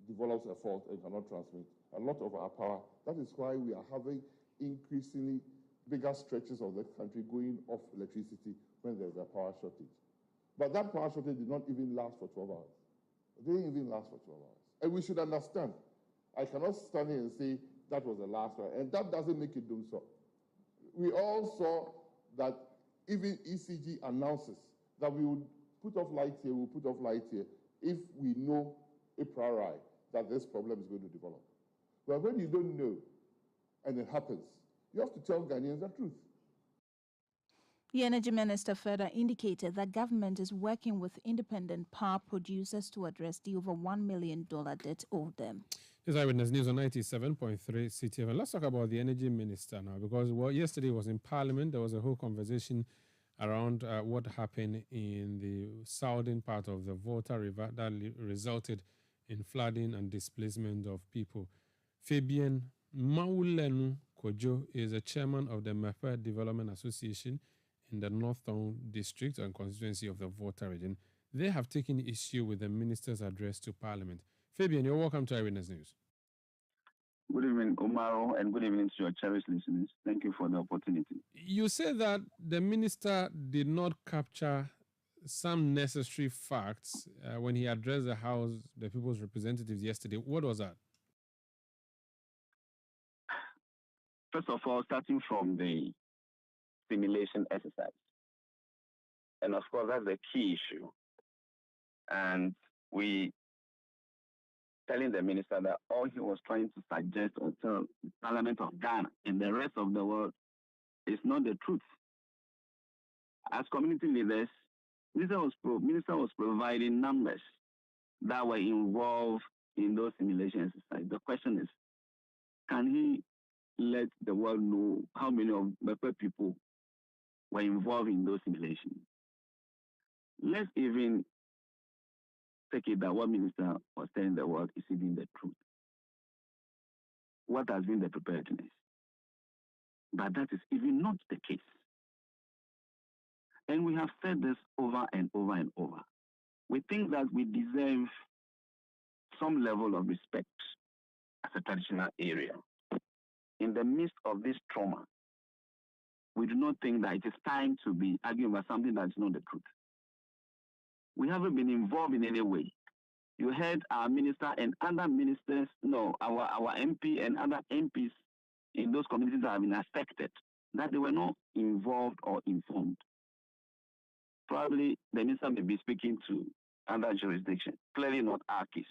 develops a fault and cannot transmit a lot of our power, that is why we are having increasingly bigger stretches of the country going off electricity when there's a power shortage. But that power shortage did not even last for 12 hours. It didn't even last for 12 hours. And we should understand, I cannot stand here and say that was the last one, and that doesn't make it DUMSO. We all saw that even ECG announces that we would put off light here, we'll put off light here, if we know a priori that this problem is going to develop. But when you don't know, and it happens, you have to tell Ghanaians the truth. The Energy Minister further indicated that government is working with independent power producers to address the over $1 million debt owed them. This is Eyewitness News on 97.3 Citi FM. Let's talk about the Energy Minister now, because yesterday was in Parliament. There was a whole conversation around what happened in the southern part of the Volta River that resulted in flooding and displacement of people. Fabian Maulenu Kojo is a chairman of the Mepe Development Association in the Northern District and constituency of the Volta region. They have taken issue with the minister's address to Parliament. Fabian, you're welcome to Eyewitness News. Good evening, Omaro, and good evening to your cherished listeners. Thank you for the opportunity. You said that the minister did not capture some necessary facts when he addressed the House, the People's Representatives yesterday. What was that? First of all, starting from the simulation exercise. And of course, that's the key issue. And we telling the minister that all he was trying to suggest or tell the Parliament of Ghana and the rest of the world is not the truth. As community leaders, minister was providing numbers that were involved in those simulation exercises. The question is, can he let the world know how many of the people were involved in those simulations? Let's even take it that what minister was telling the world is even the truth. What has been the preparedness? But that is even not the case. And we have said this over and over and over. we think that we deserve some level of respect as a traditional area. In the midst of this trauma, we do not think that it is time to be arguing about something that is not the truth. We haven't been involved in any way. You heard our minister and other ministers, our MP and other MPs in those communities that have been affected, that they were not involved or informed. Probably the minister may be speaking to other jurisdictions, clearly not our case.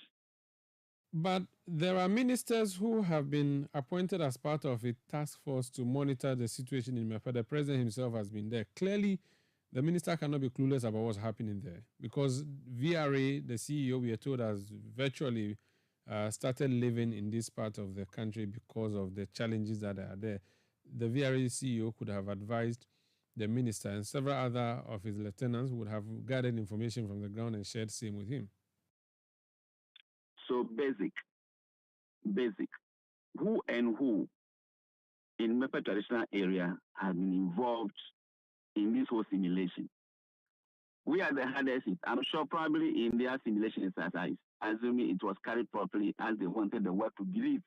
But there are ministers who have been appointed as part of a task force to monitor the situation in Mepe. The president himself has been there. Clearly, the minister cannot be clueless about what's happening there because VRA, the CEO, we are told, has virtually started living in this part of the country because of the challenges that are there. The VRA CEO could have advised the minister, and several other of his lieutenants would have gathered information from the ground and shared same with him. So basic. Who and who in Mepe traditional area have been involved in this whole simulation? We are the hardest hit. I'm sure probably in their simulation exercise, assuming it was carried properly as they wanted the world to believe,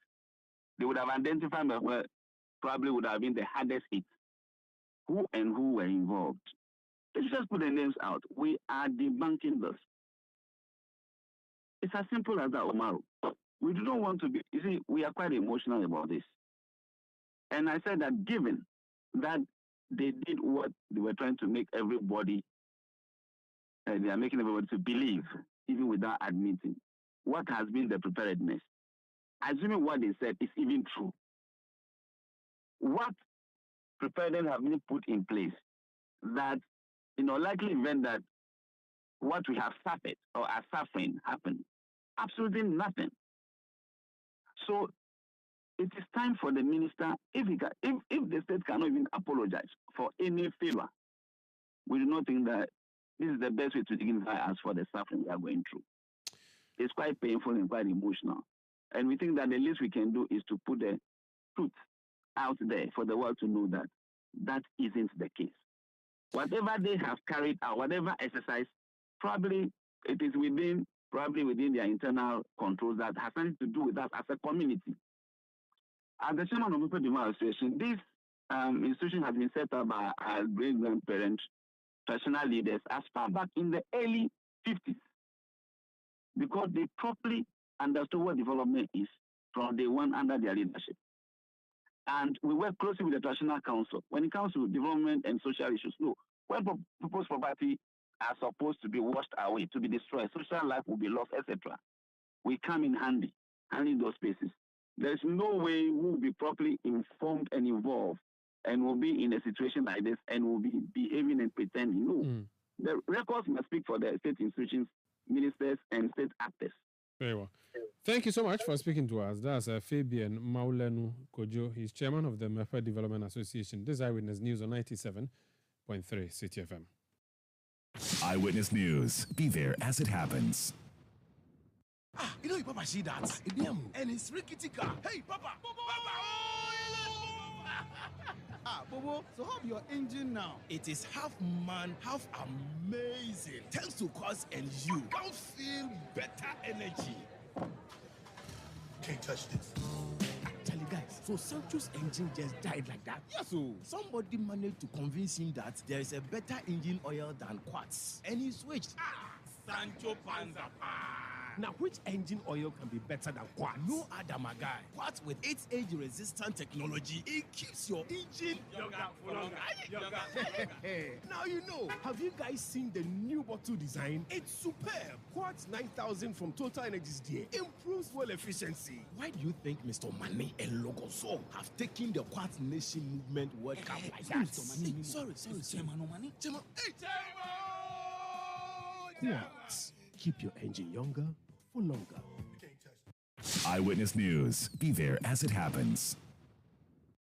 they would have identified where probably would have been the hardest hit. Who and who were involved? Let's just put the names out. We are debunking this. It's as simple as that, Omaru. We do not want to be, you see, we are quite emotional about this. And I said that given that they did what they were trying to make everybody, they are making everybody to believe, even without admitting, what has been the preparedness? Assuming what they said is even true, what preparedness have been put in place that, likely event that what we have suffered or are suffering happened? Absolutely nothing. So it is time for the minister, if the state cannot even apologize for any failure, we do not think that this is the best way to dignify us for the suffering we are going through. It's quite painful and quite emotional. And we think that the least we can do is to put the truth out there for the world to know that that isn't the case. Whatever they have carried out, whatever exercise, probably it is within their internal controls that has something to do with us as a community. As the chairman of the People Demand Association, this institution has been set up by our great-grandparents, traditional leaders, as far back in the early 50s, because they properly understood what development is from day one under their leadership. And we work closely with the Traditional Council when it comes to development and social issues. No, when people's property are supposed to be washed away, to be destroyed, social life will be lost, etc. We come in handy, handling those spaces. There's no way we will be properly informed and involved and will be in a situation like this and will be behaving and pretending. No. The records must speak for the state institutions, ministers, and state actors. Very well. Thank you so much for speaking to us. That's Fabian Maulenu Kojo. He's chairman of the Mepe Development Association. This is Eyewitness News on 97.3 Citi FM. Eyewitness News. Be there as it happens. You Papa see that? And it's rickety car. Hey, Papa! Bobo, so how be your engine now? It is half man, half amazing. Thanks to Cause and you. Can feel better energy. Can't touch this. Tell you guys, so Sancho's engine just died like that? Yes, so somebody managed to convince him that there is a better engine oil than Quartz. And he switched. Sancho Panzapa. Now, which engine oil can be better than Quartz? No other, my guy. Quartz with its age-resistant technology, it keeps your engine younger for longer. Now you know. Have you guys seen the new bottle design? It's superb. Quartz 9000 from Total Energies DA improves fuel efficiency. Why do you think Mr. Mane and Logoso have taken the Quartz Nation movement World Cup like that? Sorry, Chairman Mane. Quartz. Keep your engine younger for longer. Eyewitness News. Be there as it happens.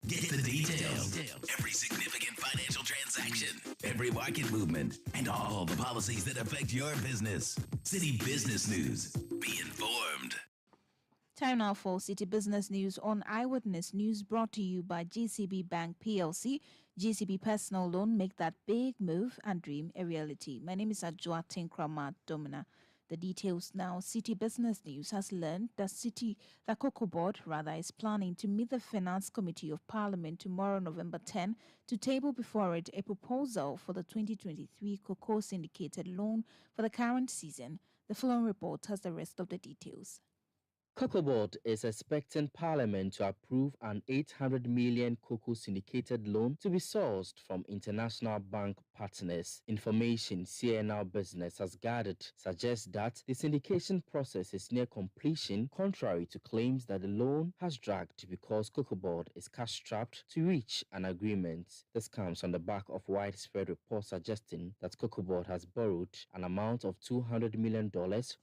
Get the details. Every significant financial transaction, every market movement, and all the policies that affect your business. Citi Business News. Be informed. Time now for City Business News on Eyewitness News, brought to you by GCB Bank PLC. GCB Personal Loan, make that big move and dream a reality. My name is Ajwa Tinkrama Domina. The details now. City Business News has learned that Cocoa Board is planning to meet the Finance Committee of Parliament tomorrow, November 10, to table before it a proposal for the 2023 cocoa syndicated loan for the current season. The following report has the rest of the details. Cocoa Board is expecting Parliament to approve an 800 million cocoa syndicated loan to be sourced from international bank partners. Information CNR Business has gathered suggests that the syndication process is near completion, contrary to claims that the loan has dragged because Cocoa Board is cash-strapped to reach an agreement. This comes on the back of widespread reports suggesting that Cocoa Board has borrowed an amount of $200 million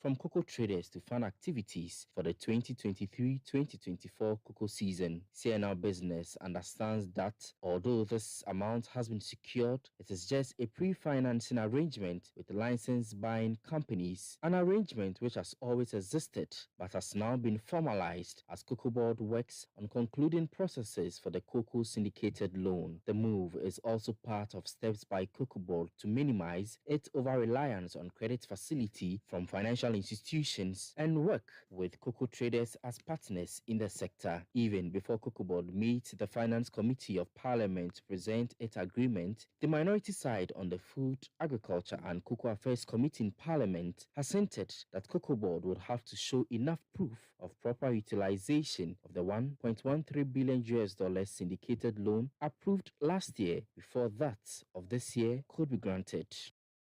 from cocoa traders to fund activities for the 2023-2024 cocoa season. CNR Business understands that although this amount has been secured, it is just a pre-financing arrangement with licensed buying companies, an arrangement which has always existed but has now been formalized as Cocoa Board works on concluding processes for the cocoa syndicated loan. The move is also part of steps by Cocoa Board to minimize its over-reliance on credit facility from financial institutions and work with cocoa traders as partners in the sector. Even before Cocoa Board meets the Finance Committee of Parliament to present its agreement, the minority side on the Food, Agriculture and Cocoa Affairs Committee in Parliament has hinted that Cocoa Board would have to show enough proof of proper utilization of the $1.13 billion syndicated loan approved last year before that of this year could be granted.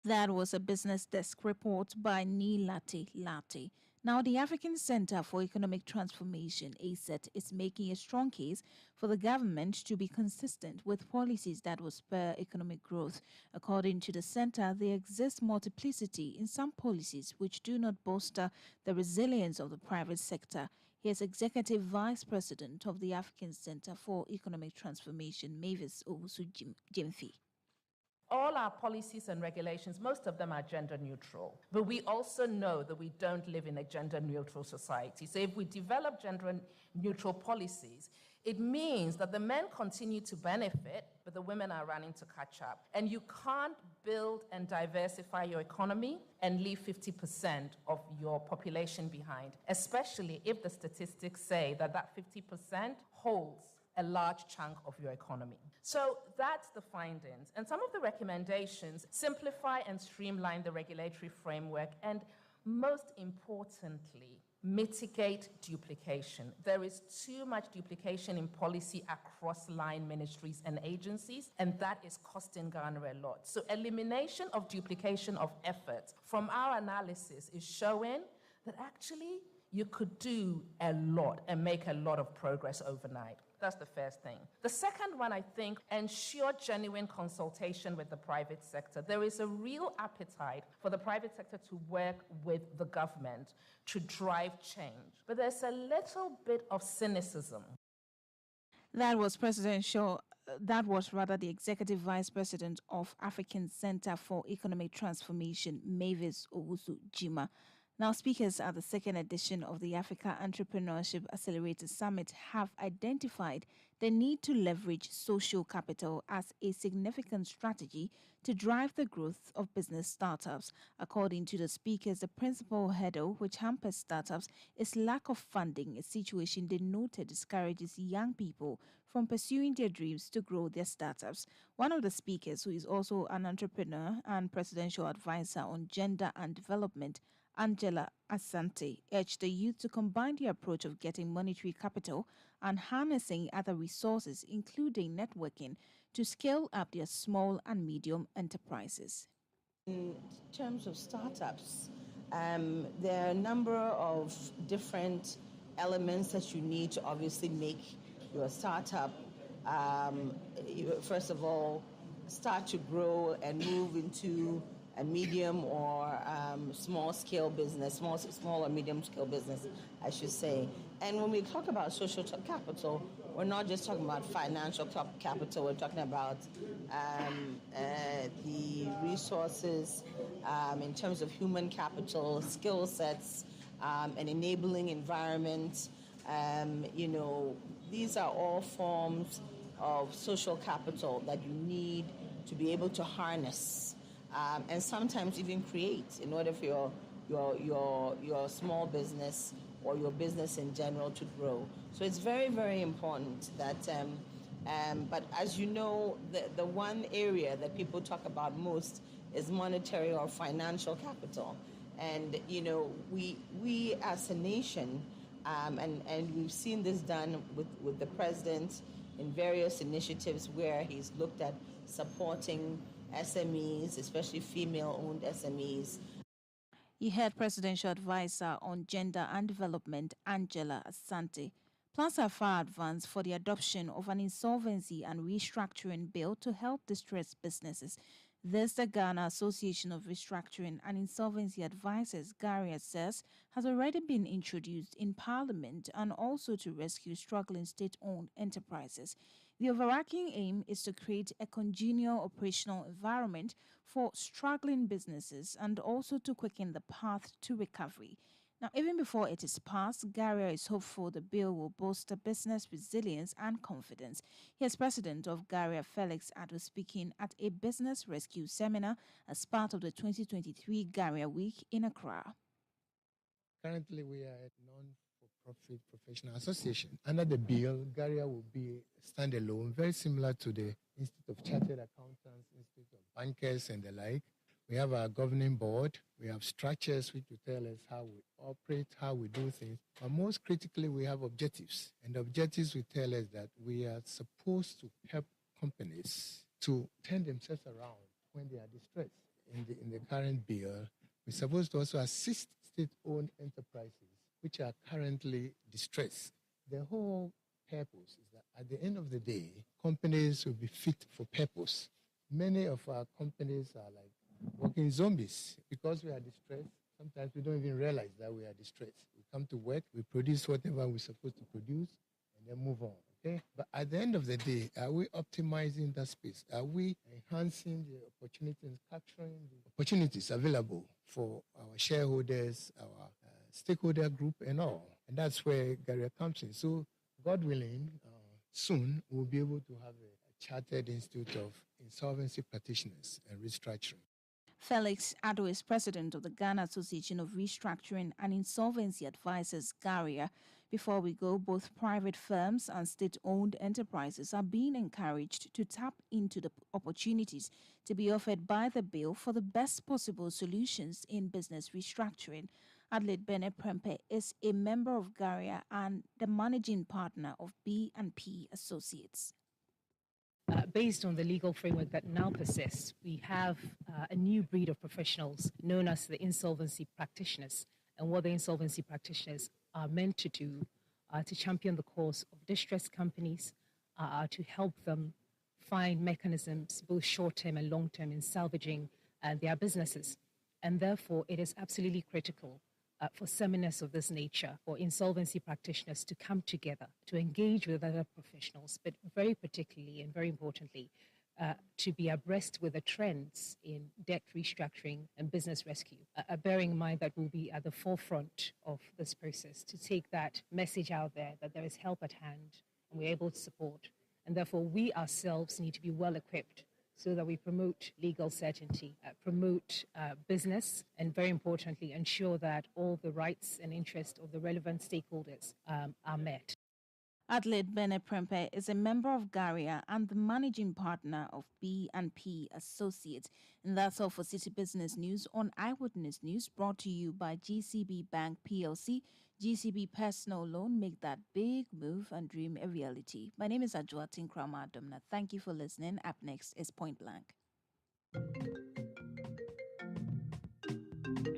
That was a Business Desk report by Nilati Lati. Now, the African Center for Economic Transformation, ACET, is making a strong case for the government to be consistent with policies that will spur economic growth. According to the center, there exists multiplicity in some policies which do not bolster the resilience of the private sector. Here's Executive Vice President of the African Center for Economic Transformation, Mavis Owusu-Gyamfi. All our policies and regulations, most of them are gender neutral. But we also know that we don't live in a gender neutral society. So if we develop gender neutral policies, it means that the men continue to benefit, but the women are running to catch up. And you can't build and diversify your economy and leave 50% of your population behind, especially if the statistics say that 50% holds a large chunk of your economy. So that's the findings. And some of the recommendations simplify and streamline the regulatory framework and, most importantly, mitigate duplication. There is too much duplication in policy across line ministries and agencies, and that is costing Ghana a lot. So elimination of duplication of effort from our analysis is showing that actually you could do a lot and make a lot of progress overnight. That's the first thing. The second one, I think, ensure genuine consultation with the private sector. There is a real appetite for the private sector to work with the government to drive change. But there's a little bit of cynicism. That was the Executive Vice President of African Center for Economic Transformation, Mavis Owusu-Gyamfi. Now, speakers at the second edition of the Africa Entrepreneurship Accelerator Summit have identified the need to leverage social capital as a significant strategy to drive the growth of business startups. According to the speakers, the principal hurdle which hampers startups is lack of funding, a situation they noted discourages young people from pursuing their dreams to grow their startups. One of the speakers, who is also an entrepreneur and presidential advisor on gender and development, Angela Asante, urged the youth to combine the approach of getting monetary capital and harnessing other resources, including networking, to scale up their small and medium enterprises. In terms of startups, there are a number of different elements that you need to obviously make your startup, first of all, start to grow and move into a medium or small-scale business, small or medium-scale business, I should say. And when we talk about social capital, we're not just talking about financial capital. We're talking about the resources in terms of human capital, skill sets, an enabling environment. These are all forms of social capital that you need to be able to harness and sometimes even create in order for your small business or your business in general to grow. So it's very, very important that, but as you know, the one area that people talk about most is monetary or financial capital. And, we as a nation, and we've seen this done with the president in various initiatives where he's looked at supporting SMEs, especially female-owned SMEs. You heard Presidential Advisor on Gender and Development, Angela Asante. Plans are far advanced for the adoption of an insolvency and restructuring bill to help distressed businesses. This, the Ghana Association of Restructuring and Insolvency Advisors, GARIA, says, has already been introduced in Parliament and also to rescue struggling state-owned enterprises. The overarching aim is to create a congenial operational environment for struggling businesses and also to quicken the path to recovery. Now, even before it is passed, GARIA is hopeful the bill will bolster business resilience and confidence. Here's President of GARIA, Felix Addo, speaking at a business rescue seminar as part of the 2023 GARIA Week in Accra. Currently, we are a non-for-profit professional association. Under the bill, GARIA will be standalone, very similar to the Institute of Chartered Accountants, Institute of Bankers, and the like. We have our governing board. We have structures which will tell us how we operate, how we do things. But most critically, we have objectives. And the objectives will tell us that we are supposed to help companies to turn themselves around when they are distressed. In the current bill, we're supposed to also assist state-owned enterprises which are currently distressed. The whole purpose is that at the end of the day, companies will be fit for purpose. Many of our companies are like working zombies because we are distressed. Sometimes we don't even realize that we are distressed. We come to work, we produce whatever we're supposed to produce, and then move on. Okay? But at the end of the day, are we optimizing that space? Are we enhancing the opportunities and capturing the opportunities available for our shareholders, our stakeholder group, and all? And that's where GARIA comes in. So, God willing, soon we'll be able to have a Chartered Institute of Insolvency Practitioners and Restructuring. Felix Addo is president of the Ghana Association of Restructuring and Insolvency Advisors, GARIA. Before we go, both private firms and state-owned enterprises are being encouraged to tap into the opportunities to be offered by the bill for the best possible solutions in business restructuring. Adelaide Bene Prempe is a member of GARIA and the managing partner of B&P Associates. Based on the legal framework that now persists, we have a new breed of professionals known as the insolvency practitioners. And what the insolvency practitioners are meant to do to champion the cause of distressed companies, to help them find mechanisms, both short-term and long-term, in salvaging their businesses. And therefore, it is absolutely critical for seminars of this nature, for insolvency practitioners to come together, to engage with other professionals, but very particularly and very importantly, to be abreast with the trends in debt restructuring and business rescue, bearing in mind that we'll be at the forefront of this process to take that message out there that there is help at hand and we're able to support. And therefore, we ourselves need to be well equipped so that we promote legal certainty, promote business, and very importantly, ensure that all the rights and interests of the relevant stakeholders are met. Adelaide Bene Prempe is a member of GARIA and the managing partner of B&P Associates. And that's all for City Business News on Eyewitness News, brought to you by GCB Bank PLC. GCB Personal Loan, make that big move and dream a reality. My name is Ajwa Tinkrama Domna. Thank you for listening. Up next is Point Blank.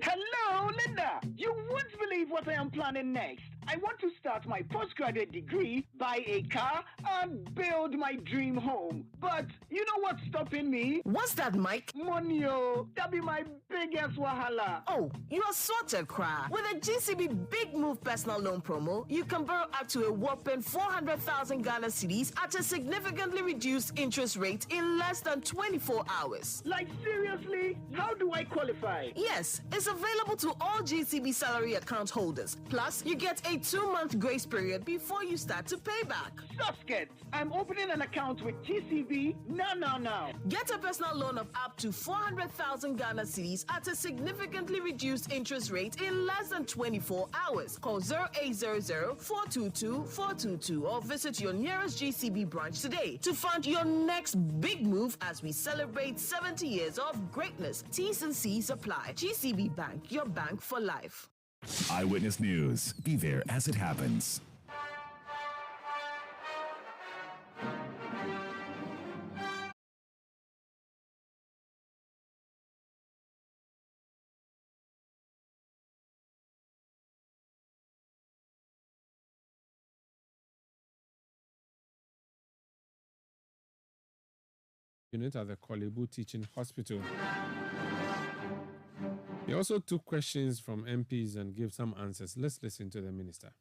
Hello, Linda. You won't believe what I am planning next. I want to start my postgraduate degree, buy a car, and build my dream home. But you know what's stopping me? What's that, Mike? Money, oh. That be my biggest wahala. Oh, you are sorted, Cry. With a GCB Big Move personal loan promo, you can borrow up to a whopping 400,000 Ghana cedis at a significantly reduced interest rate in less than 24 hours. Like, seriously? How do I qualify? Yes, it's available to all GCB salary account holders. Plus, you get a 2-month grace period before you start to pay back. Susket, I'm opening an account with GCB now. Get a personal loan of up to 400,000 Ghana cedis at a significantly reduced interest rate in less than 24 hours. Call 0800-422-422 or visit your nearest GCB branch today to fund your next big move as we celebrate 70 years of greatness. T's and C's apply. GCB Bank, your bank for life. Eyewitness News. Be there as it happens. Unit at the Kolebu Teaching Hospital. He also took questions from MPs and gave some answers. Let's listen to the minister.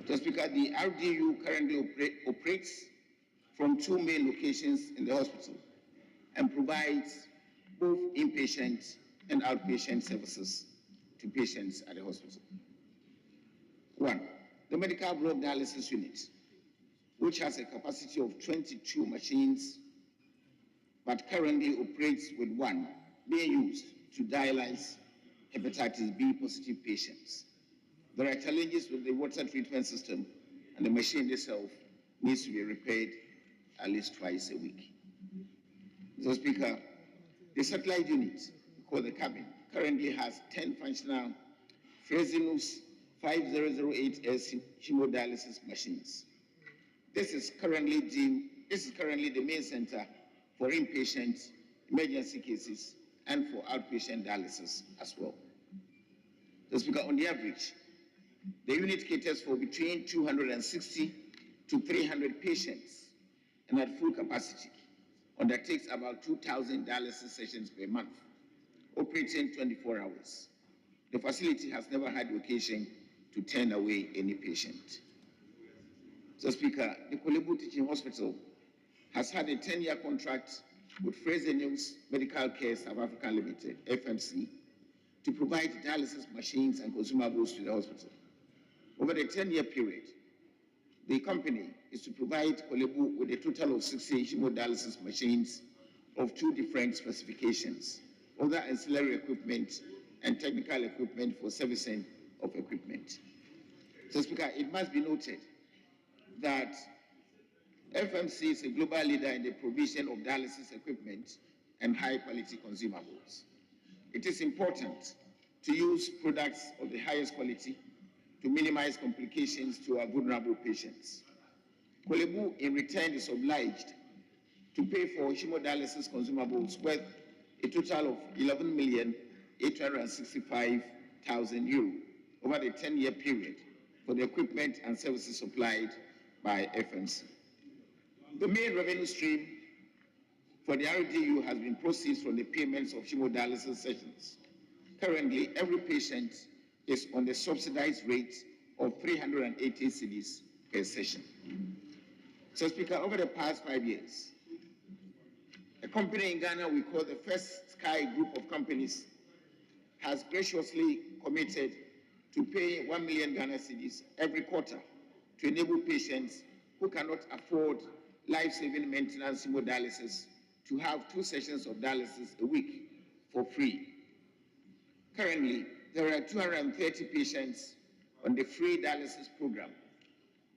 Mr. Speaker, the RDU currently operates from 2 main locations in the hospital and provides both inpatient and outpatient services to patients at the hospital. 1. The medical blood dialysis unit, which has a capacity of 22 machines, but currently operates with 1 being used to dialyze hepatitis B positive patients. There are challenges with the water treatment system, and the machine itself needs to be repaired at least twice a week. Mr. Speaker, the satellite unit, called the cabin, currently has 10 functional Fresenius 5008S hemodialysis machines. This is currently the main center for inpatient emergency cases and for outpatient dialysis as well. Mr. Speaker, on the average, the unit caters for between 260 to 300 patients and at full capacity undertakes about 2,000 dialysis sessions per month, operating 24 hours. The facility has never had occasion to turn away any patient. Mr. Speaker, the Kolebu Teaching Hospital has had a 10-year contract with Fresenius Medical Care South Africa Limited, FMC, to provide dialysis machines and consumables to the hospital. Over the 10-year period, the company is to provide Kolebu with a total of 60 hemodialysis machines of 2 different specifications, other ancillary equipment and technical equipment for servicing of equipment. So, Speaker, it must be noted that FMC is a global leader in the provision of dialysis equipment and high-quality consumables. It is important to use products of the highest quality to minimize complications to our vulnerable patients. Kolebu, in return, is obliged to pay for hemodialysis consumables worth a total of 11,865,000 euro over the 10-year period for the equipment and services supplied by FMC. The main revenue stream for the RDU has been proceeds from the payments of hemodialysis sessions. Currently, every patient is on the subsidized rate of 380 cedis per session. So, Speaker, over the past 5 years, a company in Ghana we call the First Sky Group of Companies has graciously committed to pay 1 million Ghana cedis every quarter to enable patients who cannot afford life-saving maintenance hemodialysis to have 2 sessions of dialysis a week for free. Currently, there are 230 patients on the free dialysis program.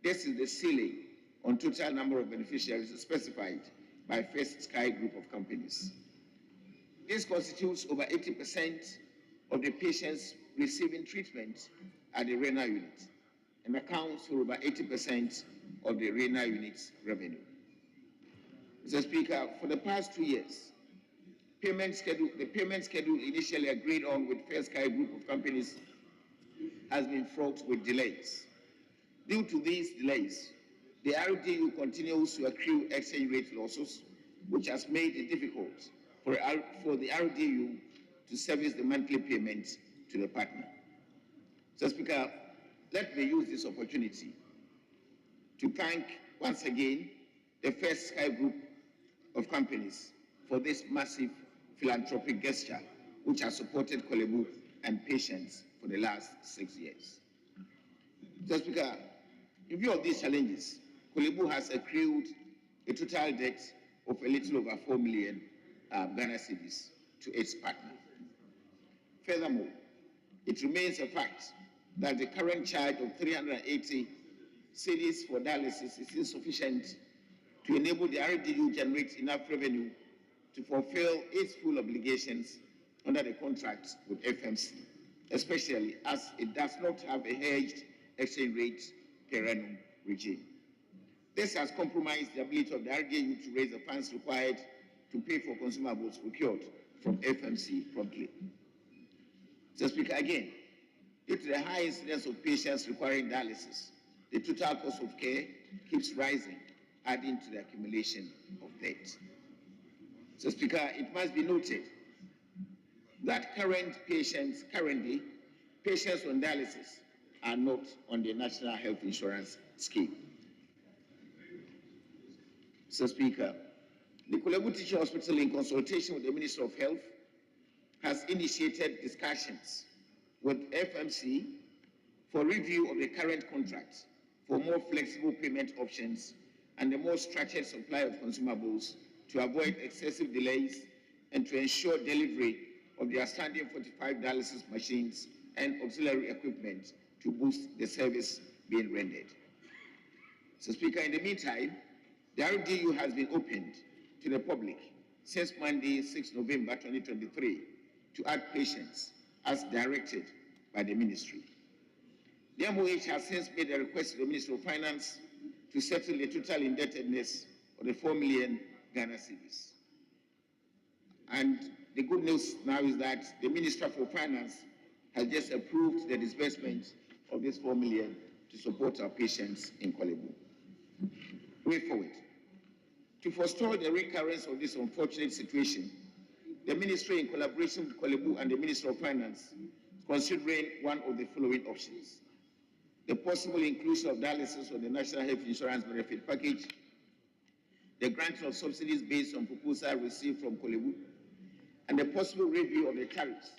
This is the ceiling on total number of beneficiaries specified by First Sky Group of Companies. This constitutes over 80% of the patients receiving treatment at the renal unit and accounts for over 80% of the renal unit's revenue. Mr. Speaker, for the past 2 years, the payment schedule initially agreed on with First Sky Group of Companies has been fraught with delays. Due to these delays, the RDU continues to accrue exchange rate losses, which has made it difficult for the RDU to service the monthly payment to the partner. So, Speaker, let me use this opportunity to thank once again the First Sky Group of companies for this massive philanthropic gesture, which has supported Kolebu and patients for the last 6 years. So, Speaker, in view of these challenges, Kolebu has accrued a total debt of a little over 4 million Ghana cedis to its partner. Furthermore, it remains a fact that the current charge of 380 cedis for dialysis is insufficient to enable the RDU generate enough revenue to fulfill its full obligations under the contract with FMC, especially as it does not have a hedged exchange rate per annum regime. This has compromised the ability of the RDU to raise the funds required to pay for consumables procured from FMC promptly. So, Speaker, again, due to the high incidence of patients requiring dialysis, the total cost of care keeps rising, adding to the accumulation of debt. So, Speaker, it must be noted that currently patients on dialysis are not on the National Health Insurance Scheme. So, Speaker, the Kolebu Teaching Hospital, in consultation with the Minister of Health, has initiated discussions with FMC for review of the current contract for more flexible payment options and a more structured supply of consumables to avoid excessive delays and to ensure delivery of the outstanding 45 dialysis machines and auxiliary equipment to boost the service being rendered. So, Speaker, in the meantime, the RDU has been opened to the public since Monday, 6 November 2023, to add patients as directed by the ministry. The MOH has since made a request to the Ministry of Finance to settle the total indebtedness of the 4 million Ghana cedis. And the good news now is that the Minister for Finance has just approved the disbursement of this 4 million to support our patients in Kolebu. Way forward, to forestall the recurrence of this unfortunate situation, the Ministry, in collaboration with Kolebu and the Minister of Finance, is considering one of the following options: the possible inclusion of dialysis on the National Health Insurance Benefit Package, the granting of subsidies based on proposal received from Kolebu, and the possible review of the tariffs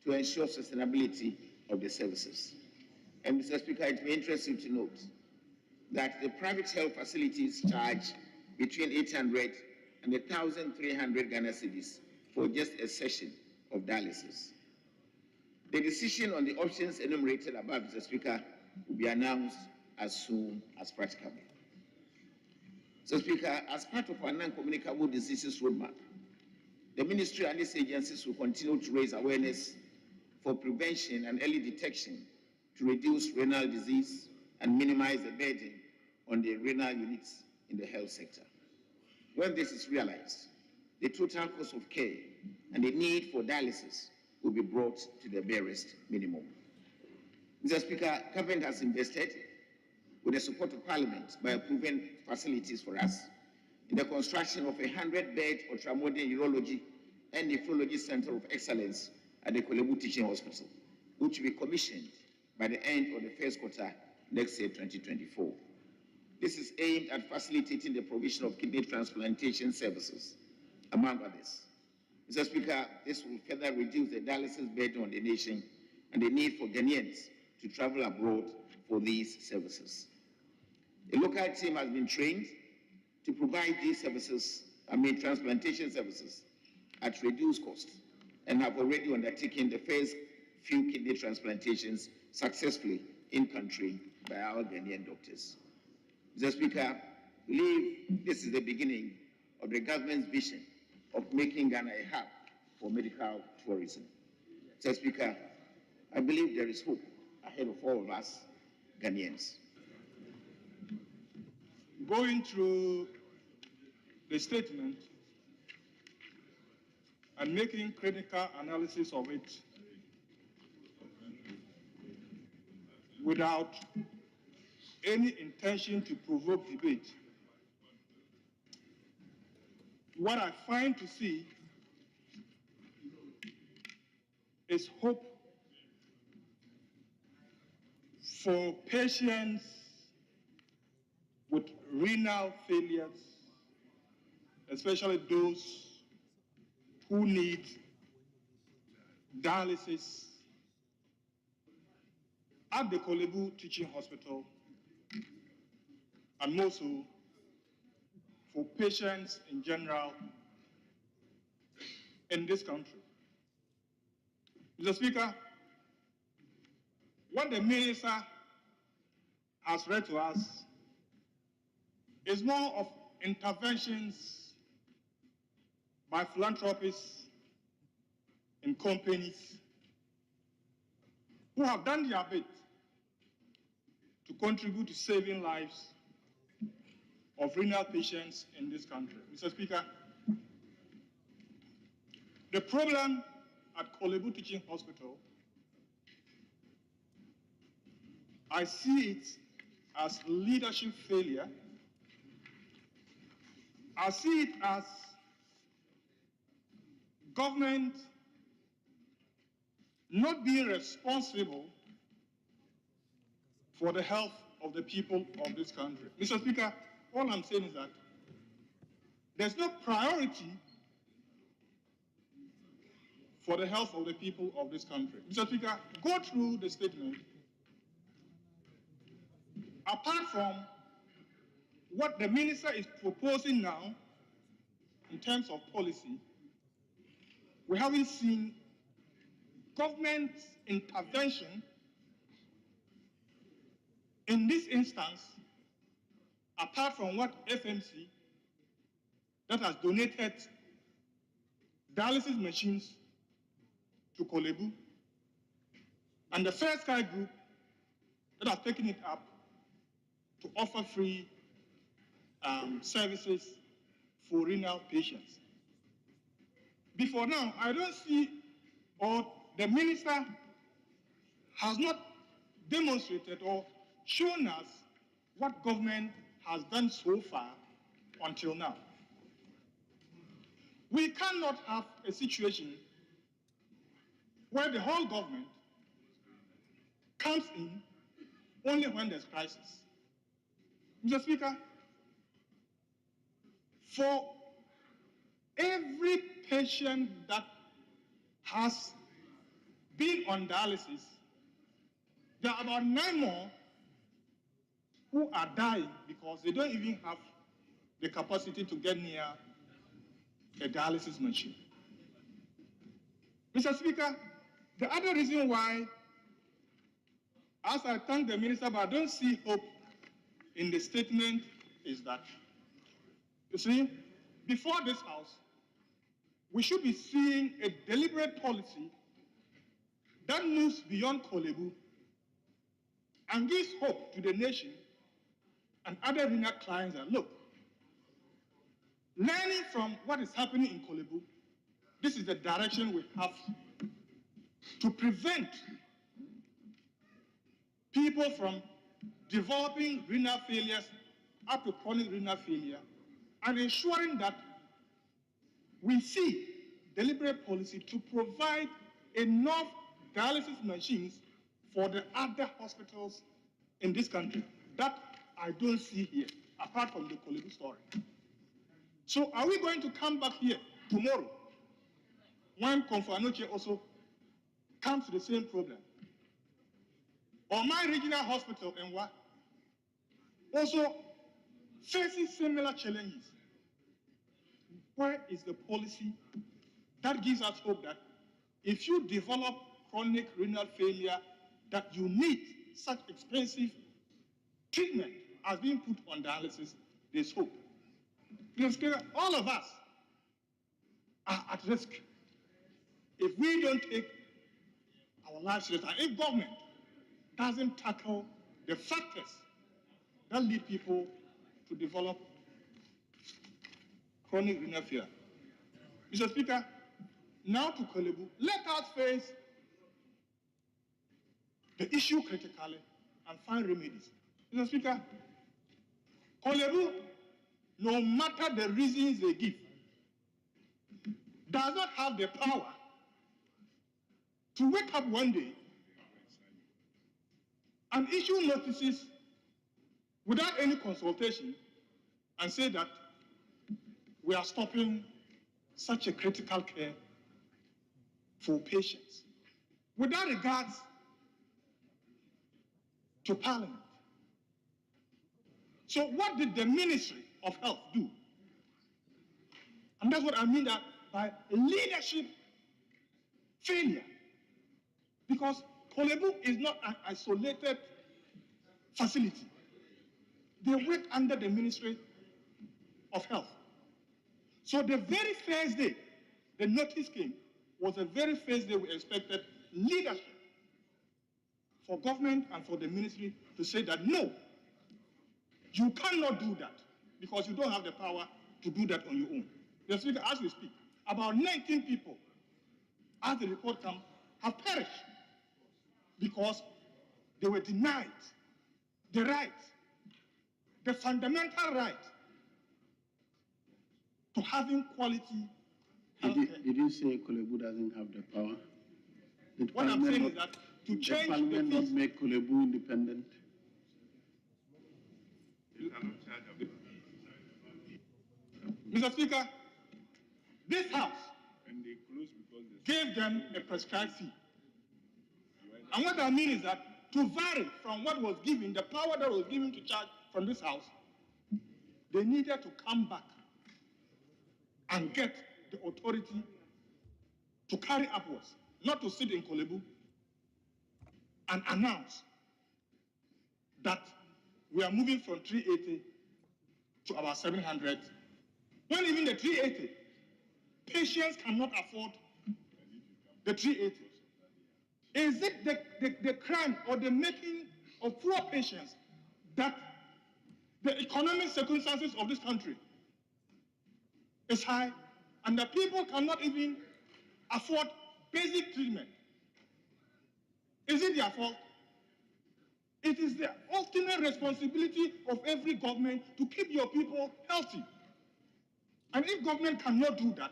to ensure sustainability of the services. And, Mr. Speaker, it may interest you to note that the private health facilities charge between 800 and 1,300 Ghana cedis for just a session of dialysis. The decision on the options enumerated above, Mr. Speaker, will be announced as soon as practicable. So, Speaker, as part of our non-communicable diseases roadmap, the Ministry and its agencies will continue to raise awareness for prevention and early detection to reduce renal disease and minimize the burden on the renal units in the health sector. When this is realized, the total cost of care and the need for dialysis will be brought to the barest minimum. Mr. Speaker, government has invested, with the support of Parliament, by approving facilities for us in the construction of a 100-bed ultramodern urology and nephrology center of excellence at the Kolebu Teaching Hospital, which will be commissioned by the end of the first quarter next year, 2024. This is aimed at facilitating the provision of kidney transplantation services, among others. Mr. Speaker, this will further reduce the dialysis burden on the nation and the need for Ghanaians to travel abroad for these services. A local team has been trained to provide these services, transplantation services, at reduced cost, and have already undertaken the first few kidney transplantations successfully in country by our Ghanaian doctors. Mr. Speaker, I believe this is the beginning of the government's vision of making Ghana a hub for medical tourism. Mr. Speaker, I believe there is hope ahead of all of us Ghanaians. Going through the statement and making critical analysis of it, without any intention to provoke debate. What I find to see is hope for patients with renal failures, especially those who need dialysis at the Kolebu Teaching Hospital, and also for patients in general in this country. Mr. Speaker, what the minister has read to us is more of interventions by philanthropists and companies who have done their bit to contribute to saving lives of renal patients in this country. Mr. Speaker, the problem at Kolebu Teaching Hospital, I see it as leadership failure. I see it as government not being responsible for the health of the people of this country. Mr. Speaker, all I'm saying is that there's no priority for the health of the people of this country. Mr. Speaker, go through the statement. Apart from what the minister is proposing now in terms of policy, we haven't seen government intervention in this instance, apart from what FMC that has donated dialysis machines to Kolebu, and the Fair Sky Group that has taken it up to offer free services for renal patients. Before now, I don't see, or the minister has not demonstrated or shown us what government has done so far until now. We cannot have a situation where the whole government comes in only when there's crisis. Mr. Speaker, for every patient that has been on dialysis, there are about 9 more who are dying because they don't even have the capacity to get near a dialysis machine. Mr. Speaker, the other reason why, as I thank the minister, but I don't see hope in the statement, is that, you see, before this House, we should be seeing a deliberate policy that moves beyond Kolebu and gives hope to the nation and other renal clients that, look, learning from what is happening in Kolebu, this is the direction we have to prevent people from developing renal failures up to chronic renal failure, and ensuring that we see deliberate policy to provide enough dialysis machines for the other hospitals in this country. That I don't see here, apart from the Kolebu story. So are we going to come back here tomorrow when Konfanoche also comes to the same problem? Or my regional hospital in Wa also faces similar challenges? Where is the policy that gives us hope that if you develop chronic renal failure, that you need such expensive treatment as being put on dialysis, there's hope? Because all of us are at risk if we don't take our lives seriously, and if government doesn't tackle the factors that lead people to develop chronic renal failure. Mr. Speaker, now to Kolebu, let us face the issue critically and find remedies. Mr. Speaker, Kolebu, no matter the reasons they give, does not have the power to wake up one day and issue notices without any consultation and say that we are stopping such a critical care for patients without regards to Parliament. So what did the Ministry of Health do? And that's what I mean that by leadership failure. Because Kolebu is not an isolated facility. They work under the Ministry of Health. So the very first day the notice came was the very first day we expected leadership for government and for the ministry to say that no, you cannot do that because you don't have the power to do that on your own. As we speak, about 19 people, as the report comes, have perished because they were denied the right, the fundamental right to having quality healthcare. Did you say Kolebu doesn't have the power? What I'm saying is that to change the Parliament not make Kolebu independent? Mr. Speaker, this House gave them a prescribed fee. And what I mean is that to vary from what was given, the power that was given to charge from this House, they needed to come back and get the authority to carry upwards, not to sit in Kolebu and announce that we are moving from 380 to about 700. When even the 380, patients cannot afford the 380. Is it the crime or the making of poor patients that the economic circumstances of this country is high and the people cannot even afford basic treatment? Is it their fault? It is the ultimate responsibility of every government to keep your people healthy. And if government cannot do that,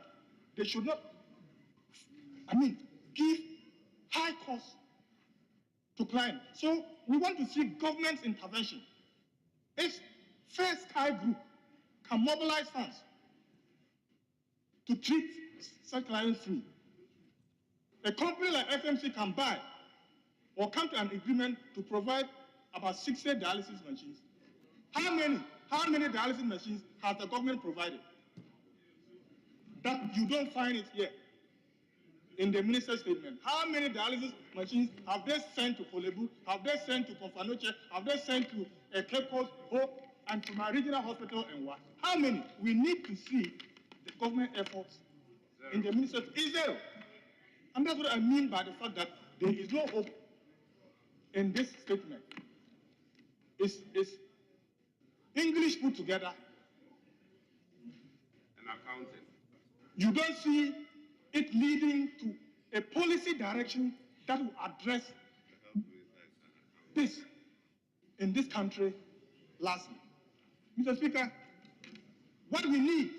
they should not, give high costs to clients. So we want to see government's intervention. If Fair Sky Group can mobilize funds to treat such clients free, a company like FMC can buy or come to an agreement to provide about 60 dialysis machines. How many dialysis machines has the government provided? That you don't find it here in the minister's statement. How many dialysis machines have they sent to Kolebu, have they sent to Konfanoche, have they sent to Cape Coast, Hope, and to my regional hospital and what? How many? We need to see the government efforts in the minister's is zero. And that's what I mean by the fact that there is no hope in this statement. It's English put together and accounting. You don't see it leading to a policy direction that will address this in this country. Lastly, Mr. Speaker, what we need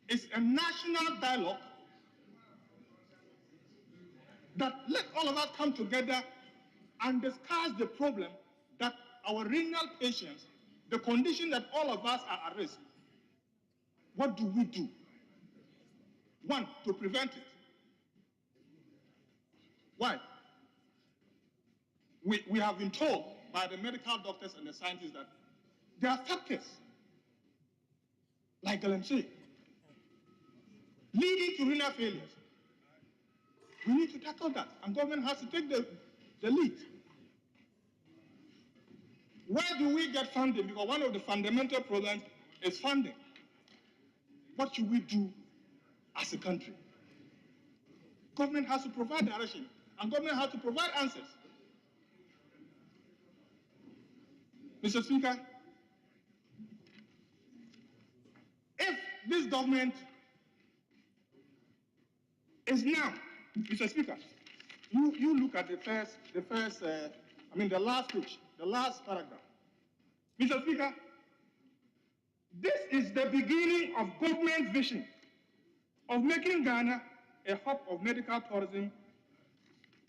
is a national dialogue that let all of us come together and discuss the problem that our renal patients, the condition that all of us are at risk. What do we do? One, to prevent it. Why? We have been told by the medical doctors and the scientists that there are factors, like LMC, leading to renal failures. We need to tackle that, and government has to take the lead. Where do we get funding? Because one of the fundamental problems is funding. What should we do as a country? Government has to provide direction, and government has to provide answers. Mr. Speaker, if this government is now, Mr. Speaker, you look at the last page, the last paragraph. Mr. Speaker, this is the beginning of government vision of making Ghana a hub of medical tourism.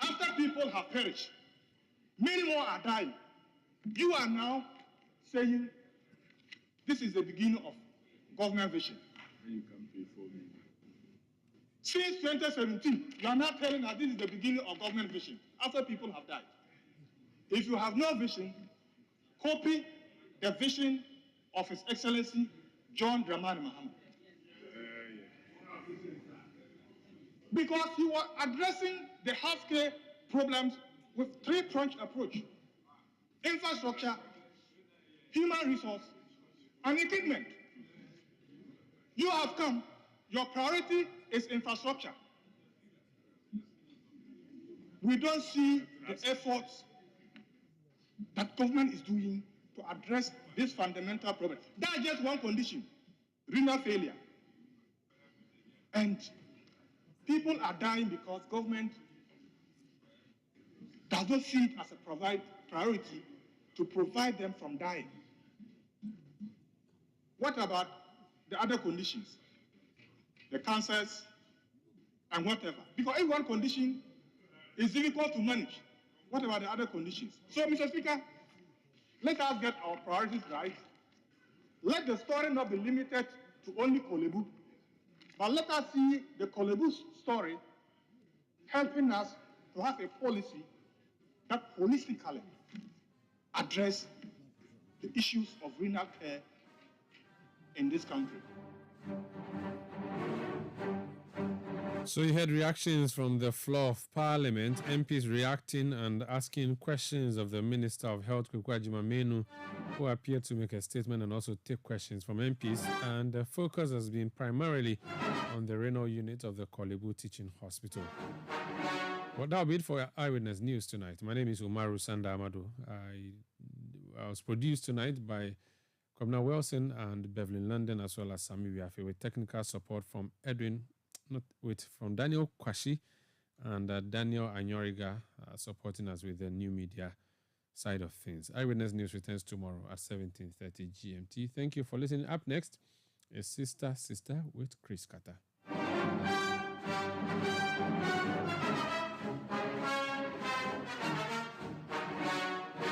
After people have perished, many more are dying. You are now saying this is the beginning of government vision. Since 2017, you are now telling us this is the beginning of government vision after people have died. If you have no vision, copy the vision of His Excellency John Dramani Mahama. Because he was addressing the healthcare problems with three-pronged approach: infrastructure, human resource, and equipment. You have come, your priority is infrastructure. We don't see the efforts that government is doing to address this fundamental problem. That's just one condition: renal failure. And people are dying because government does not see it as a priority to provide them from dying. What about the other conditions? The cancers and whatever. Because if one condition is difficult to manage, what about the other conditions? So, Mr. Speaker, let us get our priorities right. Let the story not be limited to only Kolebu, but let us see the Kolebu story helping us to have a policy that holistically address the issues of renal care in this country. So you had reactions from the floor of Parliament, MPs reacting and asking questions of the Minister of Health, Kwajima Menu, who appeared to make a statement and also take questions from MPs. And the focus has been primarily on the renal unit of the Kolebu Teaching Hospital. Well, that'll be it for Eyewitness News tonight. My name is Umaru Sanda Amado. I was produced tonight by Kwabena Wilson and Beverly London, as well as Sami Wiafe, with technical support from from Daniel Kwashi and Daniel Anyoriga, supporting us with the new media side of things. Eyewitness News returns tomorrow at 17:30 GMT. Thank you for listening. Up next is Sister with Chris Carter.